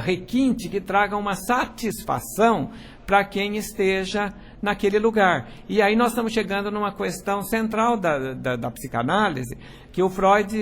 requinte que traga uma satisfação para quem esteja naquele lugar. E aí nós estamos chegando numa questão central da psicanálise, que o Freud,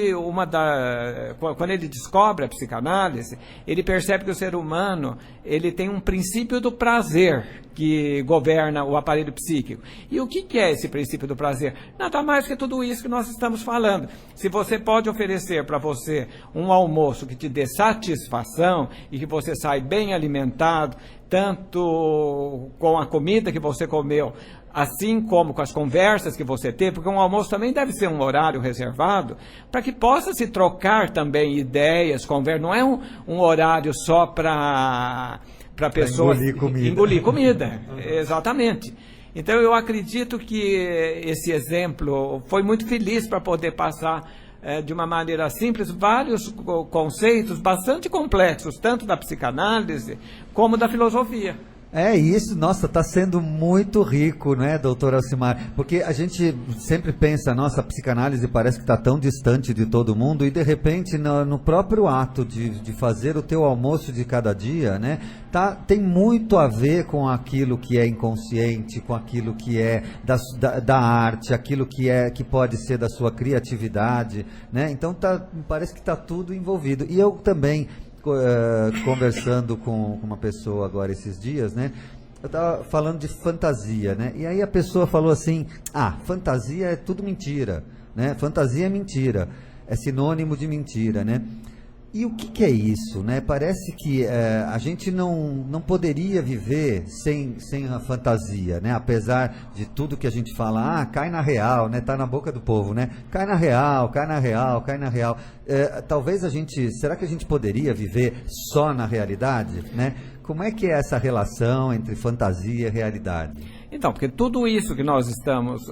quando ele descobre a psicanálise, ele percebe que o ser humano ele tem um princípio do prazer que governa o aparelho psíquico. E o que é esse princípio do prazer? Nada mais que tudo isso que nós estamos falando. Se você pode oferecer para você um almoço que te dê satisfação e que você sai bem alimentado, tanto com a comida que você comeu, assim como com as conversas que você teve, porque um almoço também deve ser um horário reservado, para que possa se trocar também ideias, conversas. Não é um horário só para pessoas engolir comida. Exatamente. Então eu acredito que esse exemplo foi muito feliz para poder passar de uma maneira simples vários conceitos bastante complexos, tanto da psicanálise como da filosofia. É isso, nossa, está sendo muito rico, né, doutor Alcimar? Porque a gente sempre pensa, nossa, a psicanálise parece que está tão distante de todo mundo, e de repente no próprio ato de fazer o teu almoço de cada dia, né, tem muito a ver com aquilo que é inconsciente, com aquilo que é da arte, aquilo que pode ser da sua criatividade, né? Então parece que está tudo envolvido. E eu também, conversando com uma pessoa agora esses dias, né? Eu estava falando de fantasia, né? E aí a pessoa falou assim: fantasia é tudo mentira, né? Fantasia é mentira, é sinônimo de mentira, né? E o que é isso, né? Parece que a gente não poderia viver sem a fantasia, né? Apesar de tudo que a gente fala, cai na real, né? Tá na boca do povo, né? Cai na real, cai na real, cai na real. Talvez será que a gente poderia viver só na realidade, né? Como é que é essa relação entre fantasia e realidade? Então, porque tudo isso que nós estamos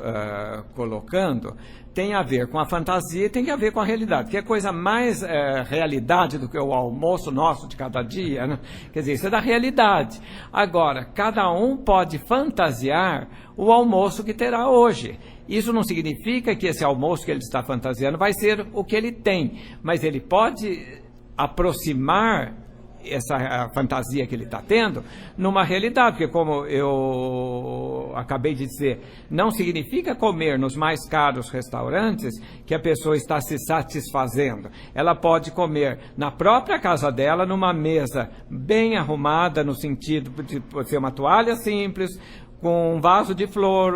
colocando tem a ver com a fantasia e tem a ver com a realidade, que é coisa mais realidade do que o almoço nosso de cada dia, né? Quer dizer, isso é da realidade. Agora, cada um pode fantasiar o almoço que terá hoje. Isso não significa que esse almoço que ele está fantasiando vai ser o que ele tem, mas ele pode aproximar essa fantasia que ele está tendo numa realidade, porque como eu acabei de dizer, não significa comer nos mais caros restaurantes que a pessoa está se satisfazendo. Ela pode comer na própria casa dela, numa mesa bem arrumada, no sentido de ser uma toalha simples, com um vaso de flor,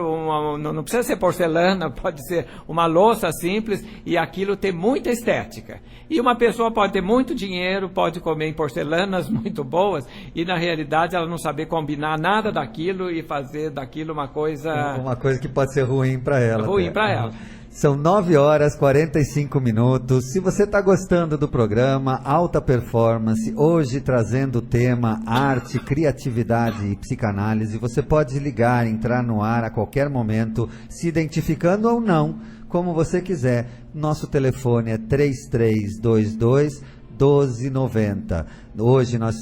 não precisa ser porcelana, pode ser uma louça simples, e aquilo ter muita estética. E uma pessoa pode ter muito dinheiro, pode comer em porcelanas muito boas, e na realidade ela não saber combinar nada daquilo e fazer daquilo uma coisa... Uma coisa que pode ser ruim para ela. Ruim para ela. São 9h45. Se você está gostando do programa Alta Performance, hoje trazendo o tema arte, criatividade e psicanálise, você pode ligar, entrar no ar a qualquer momento, se identificando ou não, como você quiser. Nosso telefone é 3322-1290. Hoje nós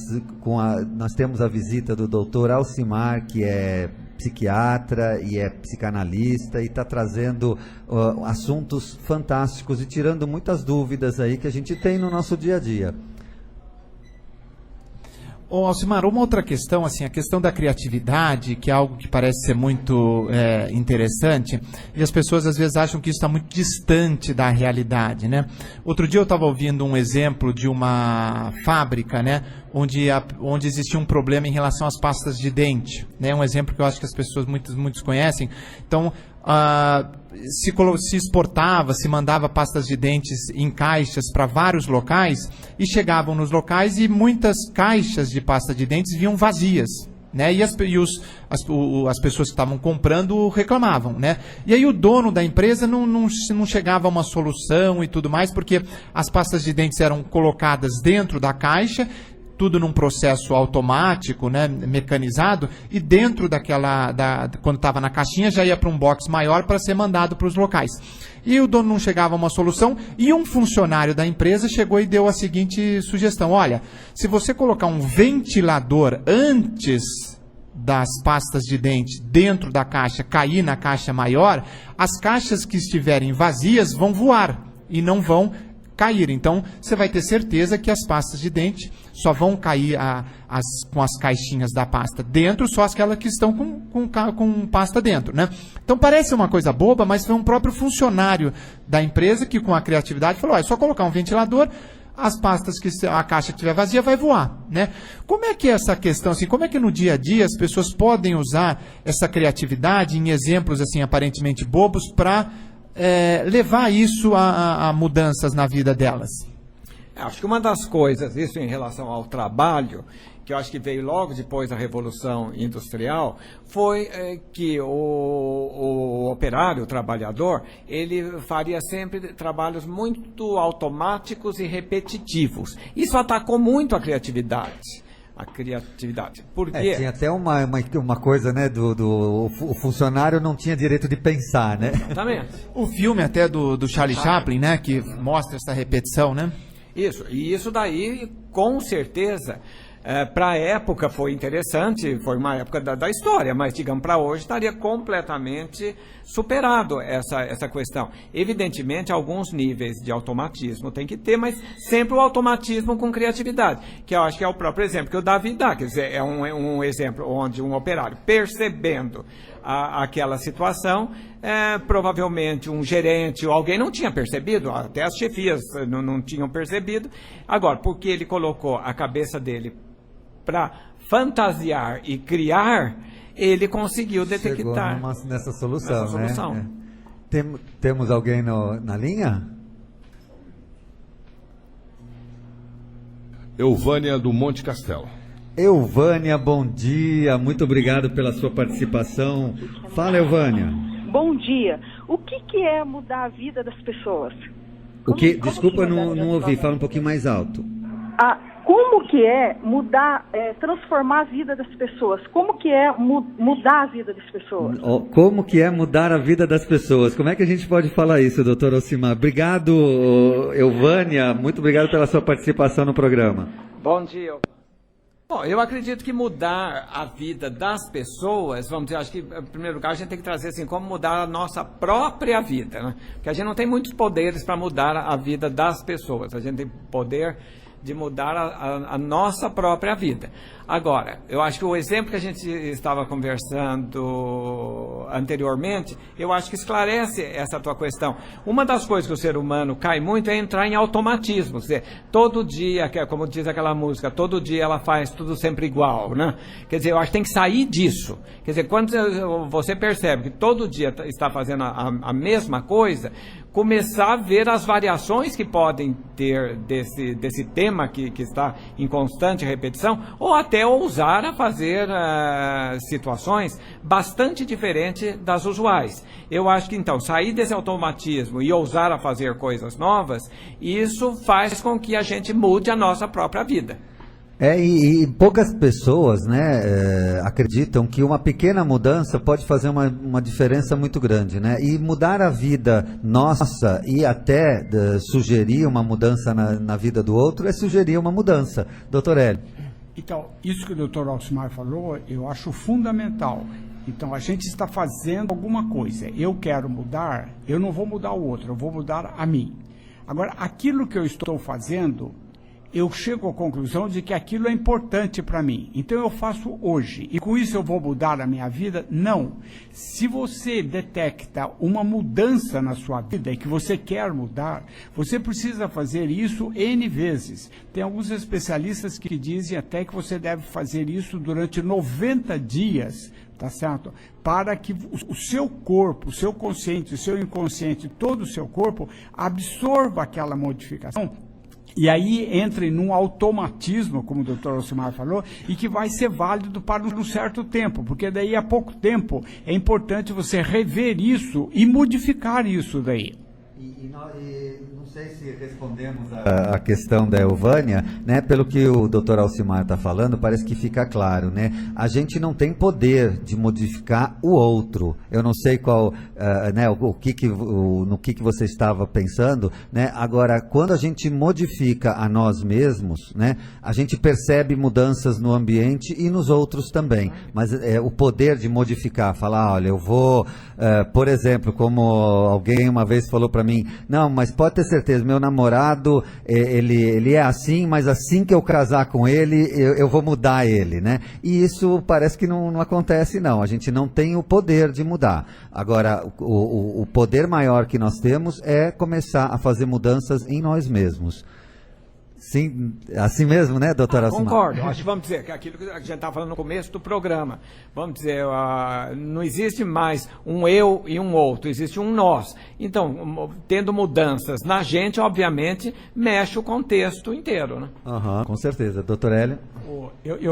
temos a visita do Dr. Alcimar, que é psiquiatra e é psicanalista e está trazendo assuntos fantásticos e tirando muitas dúvidas aí que a gente tem no nosso dia a dia. Ô, Alcimar, uma outra questão, assim, a questão da criatividade, que é algo que parece ser muito interessante, e as pessoas às vezes acham que isso está muito distante da realidade, né? Outro dia eu estava ouvindo um exemplo de uma fábrica, né, onde existia um problema em relação às pastas de dente, né? Um exemplo que eu acho que as pessoas muitos conhecem. Então, se exportava, se mandava pastas de dentes em caixas para vários locais e chegavam nos locais e muitas caixas de pasta de dentes vinham vazias, né? E as pessoas que estavam comprando reclamavam, né? E aí o dono da empresa não chegava a uma solução e tudo mais, porque as pastas de dentes eram colocadas dentro da caixa, tudo num processo automático, né, mecanizado, e dentro quando estava na caixinha, já ia para um box maior para ser mandado para os locais. E o dono não chegava a uma solução, e um funcionário da empresa chegou e deu a seguinte sugestão: olha, se você colocar um ventilador antes das pastas de dente dentro da caixa, cair na caixa maior, as caixas que estiverem vazias vão voar e não vão cair. Então, você vai ter certeza que as pastas de dente só vão cair com as caixinhas da pasta dentro, só aquelas que estão com pasta dentro, né? Então, parece uma coisa boba, mas foi um próprio funcionário da empresa que, com a criatividade, falou: é só colocar um ventilador, as pastas que a caixa que estiver vazia vai voar, né? Como é que é essa questão, assim, como é que no dia a dia as pessoas podem usar essa criatividade em exemplos, assim, aparentemente bobos para levar isso a mudanças na vida delas? Acho que uma das coisas, isso em relação ao trabalho, que eu acho que veio logo depois da Revolução Industrial, foi que o operário, o trabalhador, ele faria sempre trabalhos muito automáticos e repetitivos. Isso atacou muito a criatividade. Porque tinha até uma coisa, né, o funcionário não tinha direito de pensar, né? Exatamente. O filme até do Charlie Chaplin, né, que mostra essa repetição, né? Isso, e isso daí, com certeza, para a época foi interessante, foi uma época da história, mas, digamos, para hoje estaria completamente superado essa questão. Evidentemente, alguns níveis de automatismo tem que ter, mas sempre o automatismo com criatividade, que eu acho que é o próprio exemplo que o Davi dá, quer dizer, é um exemplo onde um operário, percebendo aquela situação, provavelmente um gerente ou alguém não tinha percebido, até as chefias não tinham percebido. Agora, porque ele colocou a cabeça dele para fantasiar e criar, ele conseguiu detectar. Chegou nessa solução, né? Temos alguém na linha? Euvânia do Monte Castelo. Euvânia, bom dia, muito obrigado pela sua participação. Fala, Euvânia. Bom dia. O que é mudar a vida das pessoas? Desculpa, não ouvi, fala um pouquinho mais alto. Como que é mudar, transformar a vida das pessoas? Como que é mudar a vida das pessoas? Como que é mudar a vida das pessoas? Como é que a gente pode falar isso, doutor Alcimar? Obrigado, Euvânia, muito obrigado pela sua participação no programa. Bom dia. Bom, eu acredito que mudar a vida das pessoas, vamos dizer, acho que, em primeiro lugar, a gente tem que trazer assim, como mudar a nossa própria vida, né? Porque a gente não tem muitos poderes para mudar a vida das pessoas, a gente tem poder de mudar a nossa própria vida. Agora, eu acho que o exemplo que a gente estava conversando anteriormente, eu acho que esclarece essa tua questão. Uma das coisas que o ser humano cai muito é entrar em automatismo. Quer dizer, todo dia, como diz aquela música, todo dia ela faz tudo sempre igual, né? Quer dizer, eu acho que tem que sair disso. Quer dizer, quando você percebe que todo dia está fazendo a mesma coisa, começar a ver as variações que podem ter desse tema que está em constante repetição, ou até até ousar a fazer situações bastante diferentes das usuais. Eu acho que, então, sair desse automatismo e ousar a fazer coisas novas, isso faz com que a gente mude a nossa própria vida. E poucas pessoas, né, acreditam que uma pequena mudança pode fazer uma diferença muito grande, né? E mudar a vida nossa e até sugerir uma mudança na vida do outro é sugerir uma mudança. Doutor Hélio. Então, isso que o doutor Alcimar falou, eu acho fundamental. Então, a gente está fazendo alguma coisa. Eu quero mudar, eu não vou mudar o outro, eu vou mudar a mim. Agora, aquilo que eu estou fazendo, eu chego à conclusão de que aquilo é importante para mim. Então eu faço hoje. E com isso eu vou mudar a minha vida? Não. Se você detecta uma mudança na sua vida e que você quer mudar, você precisa fazer isso N vezes. Tem alguns especialistas que dizem até que você deve fazer isso durante 90 dias, tá certo? Para que o seu corpo, o seu consciente, o seu inconsciente, todo o seu corpo absorva aquela modificação. E aí entra num automatismo, como o doutor Alcimar falou, e que vai ser válido para um certo tempo, porque daí a pouco tempo é importante você rever isso e modificar isso daí. Não sei se respondemos a questão da Elvânia, né? Pelo que o doutor Alcimar está falando, parece que fica claro, né? A gente não tem poder de modificar o outro. Eu não sei qual, né, no que você estava pensando, né? Agora, quando a gente modifica a nós mesmos, né? A gente percebe mudanças no ambiente e nos outros também. Mas o poder de modificar, falar, olha, eu vou, por exemplo, como alguém uma vez falou para mim, não, mas pode ter certeza, meu namorado, ele é assim, mas assim que eu casar com ele, eu vou mudar ele, né? E isso parece que não acontece, não. A gente não tem o poder de mudar. Agora, o poder maior que nós temos é começar a fazer mudanças em nós mesmos. Sim, assim mesmo, né, doutora Alcimar? Concordo. Acho que vamos dizer que aquilo que a gente estava falando no começo do programa, vamos dizer, não existe mais um eu e um outro, existe um nós. Então, tendo mudanças na gente, obviamente, mexe o contexto inteiro, né? Com certeza. Doutor Hélio?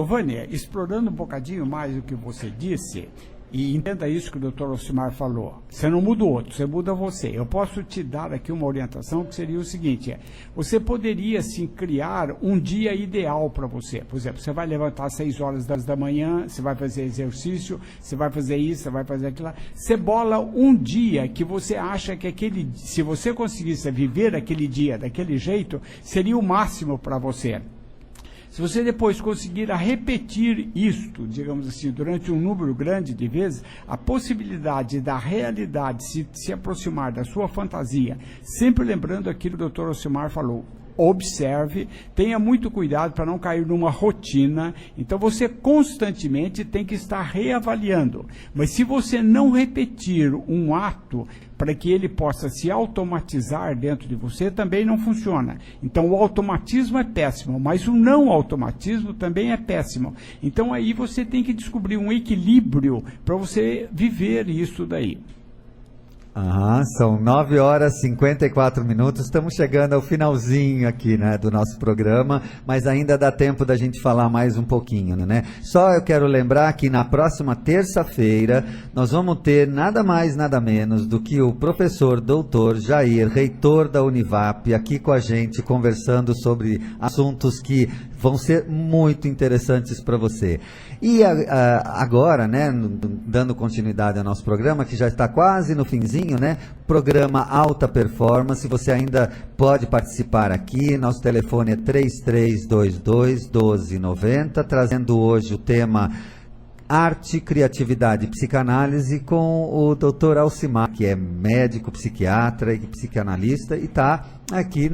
Vânia, explorando um bocadinho mais o que você disse, e entenda isso que o doutor Alcimar falou. Você não muda o outro, você muda você. Eu posso te dar aqui uma orientação que seria o seguinte, você poderia, sim, criar um dia ideal para você. Por exemplo, você vai levantar às 6 horas da manhã, você vai fazer exercício, você vai fazer isso, você vai fazer aquilo. Você bola um dia que você acha que se você conseguisse viver aquele dia daquele jeito, seria o máximo para você. Se você depois conseguir repetir isto, digamos assim, durante um número grande de vezes, a possibilidade da realidade se aproximar da sua fantasia, sempre lembrando aquilo que o Dr. Alcimar falou. Observe, tenha muito cuidado para não cair numa rotina. Então você constantemente tem que estar reavaliando. Mas se você não repetir um ato para que ele possa se automatizar dentro de você, também não funciona. Então o automatismo é péssimo, mas o não automatismo também é péssimo. Então aí você tem que descobrir um equilíbrio para você viver isso daí. São 9 horas e 54 minutos, estamos chegando ao finalzinho aqui, né, do nosso programa, mas ainda dá tempo da gente falar mais um pouquinho, né? Só eu quero lembrar que na próxima terça-feira nós vamos ter nada mais, nada menos do que o professor doutor Jair, reitor da Univap, aqui com a gente, conversando sobre assuntos que vão ser muito interessantes para você. E agora, né, dando continuidade ao nosso programa, que já está quase no finzinho, né, programa Alta Performance, você ainda pode participar aqui, nosso telefone é 3322-1290, trazendo hoje o tema Arte, Criatividade e Psicanálise com o Dr. Alcimar, que é médico, psiquiatra e psicanalista, e está aqui,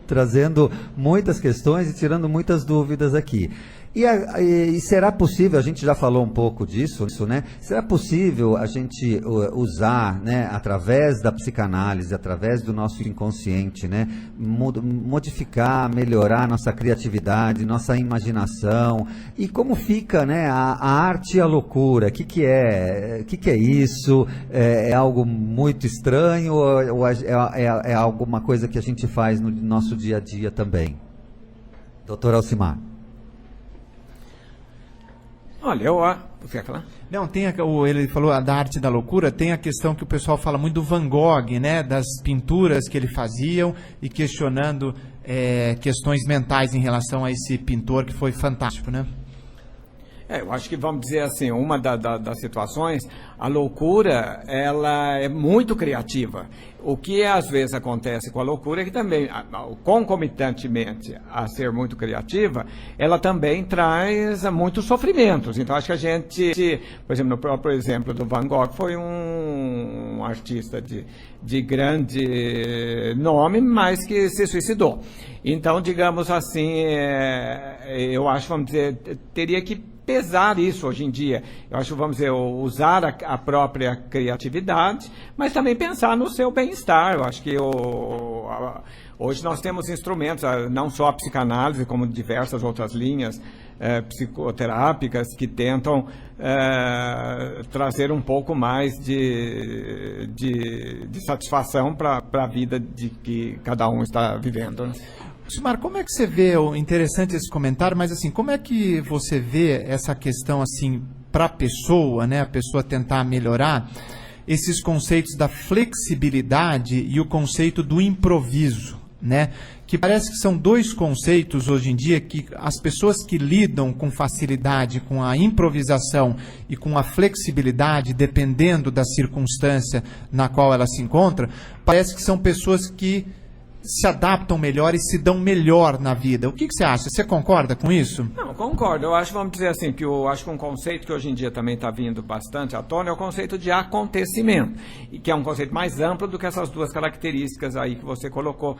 trazendo muitas questões e tirando muitas dúvidas aqui. E será possível, a gente já falou um pouco disso, né? Será possível a gente usar, né, através da psicanálise, através do nosso inconsciente, né, modificar, melhorar nossa criatividade, nossa imaginação? E como fica, né, a arte e a loucura? O que é isso? É algo muito estranho ou é alguma coisa que a gente faz no nosso dia a dia também? Doutor Alcimar. Olha, você quer falar? Não, ele falou da arte da loucura, tem a questão que o pessoal fala muito do Van Gogh, né, das pinturas que ele fazia e questionando questões mentais em relação a esse pintor que foi fantástico, né? Eu acho que, vamos dizer assim, uma das situações, a loucura, ela é muito criativa. O que às vezes acontece com a loucura é que também, concomitantemente a ser muito criativa, ela também traz muitos sofrimentos. Então, acho que a gente, por exemplo, no próprio exemplo do Van Gogh, foi um artista de grande nome, mas que se suicidou. Então, digamos assim, eu acho, vamos dizer, teria que pesar isso hoje em dia. Eu acho, vamos dizer, usar a própria criatividade, mas também pensar no seu bem-estar. Eu acho que hoje nós temos instrumentos, não só a psicanálise, como diversas outras linhas psicoterápicas que tentam trazer um pouco mais de satisfação para a vida de que cada um está vivendo, né? Silmar, como é que você vê, interessante esse comentário, mas assim, como é que você vê essa questão assim para a pessoa, né, a pessoa tentar melhorar esses conceitos da flexibilidade e o conceito do improviso, né? Que parece que são dois conceitos hoje em dia que as pessoas que lidam com facilidade com a improvisação e com a flexibilidade, dependendo da circunstância na qual ela se encontra, parece que são pessoas que se adaptam melhor e se dão melhor na vida. O que você acha? Você concorda com isso? Não, concordo. Eu acho, vamos dizer assim, que eu acho que um conceito que hoje em dia também está vindo bastante à tona é o conceito de acontecimento, e que é um conceito mais amplo do que essas duas características aí que você colocou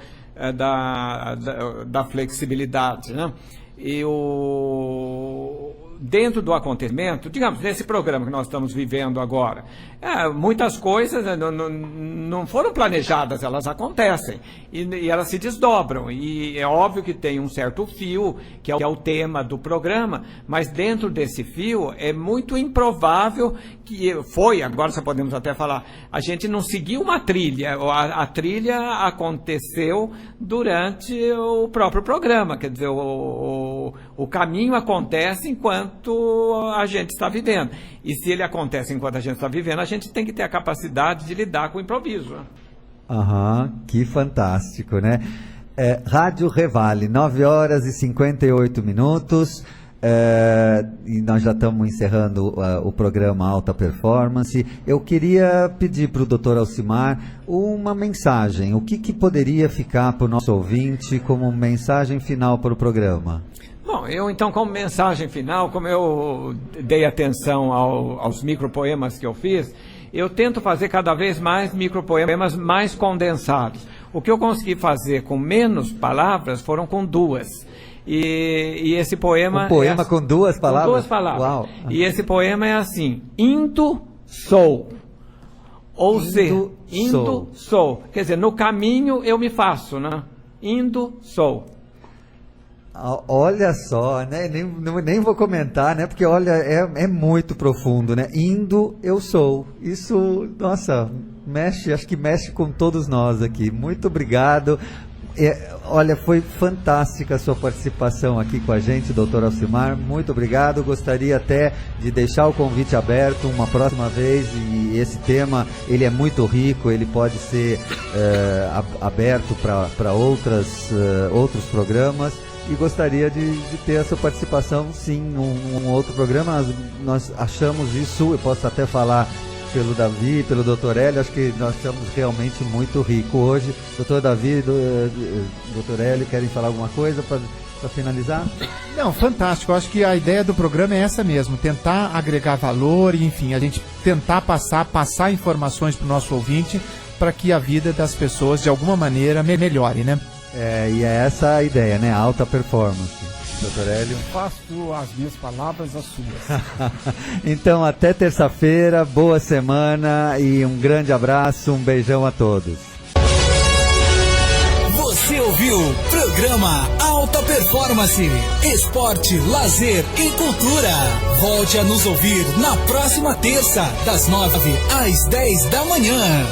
da flexibilidade, né? E dentro do acontecimento, digamos, nesse programa que nós estamos vivendo agora, muitas coisas não foram planejadas, elas acontecem e elas se desdobram, e é óbvio que tem um certo fio, que é o tema do programa, mas dentro desse fio é muito improvável agora só podemos até falar, a gente não seguiu uma trilha, a trilha aconteceu durante o próprio programa, quer dizer, o caminho acontece enquanto a gente está vivendo. E se ele acontece enquanto a gente está vivendo, a gente tem que ter a capacidade de lidar com o improviso. Que fantástico, né? Rádio Revale, 9h58. E nós já estamos encerrando o programa Alta Performance. Eu queria pedir para o Dr. Alcimar uma mensagem. O que poderia ficar para o nosso ouvinte como mensagem final para o programa? Bom, eu então, como mensagem final, como eu dei atenção aos micropoemas que eu fiz, eu tento fazer cada vez mais micropoemas mais condensados. O que eu consegui fazer com menos palavras foram com 2. E esse poema... Um poema com 2 palavras? Com 2 palavras. Uau. E esse poema é assim: indo, sou. Ou seja, indo, sou. Quer dizer, no caminho eu me faço, né? Indo, sou. Olha só, né? Nem vou comentar, né? Porque, olha, é muito profundo, né? Indo, eu sou. Isso, nossa, acho que mexe com todos nós aqui. Muito obrigado. Olha, foi fantástica a sua participação aqui com a gente, doutor Alcimar. Muito obrigado. Gostaria até de deixar o convite aberto uma próxima vez. E esse tema, ele é muito rico, ele pode ser aberto para outros programas. E gostaria de ter a sua participação, sim, num outro programa. Nós achamos isso, eu posso até falar pelo Davi, pelo Dr. Hélio, acho que nós estamos realmente muito ricos hoje. Dr. Davi, Dr. Hélio, querem falar alguma coisa para finalizar? Não, fantástico. Eu acho que a ideia do programa é essa mesmo, tentar agregar valor e, enfim, a gente tentar passar informações para o nosso ouvinte para que a vida das pessoas, de alguma maneira, melhore, né? E é essa a ideia, né? Alta performance. Dr. Hélio? Faço as minhas palavras as suas. Então, até terça-feira, boa semana e um grande abraço, um beijão a todos. Você ouviu o programa Alta Performance, esporte, lazer e cultura. Volte a nos ouvir na próxima terça, das 9 às 10 da manhã.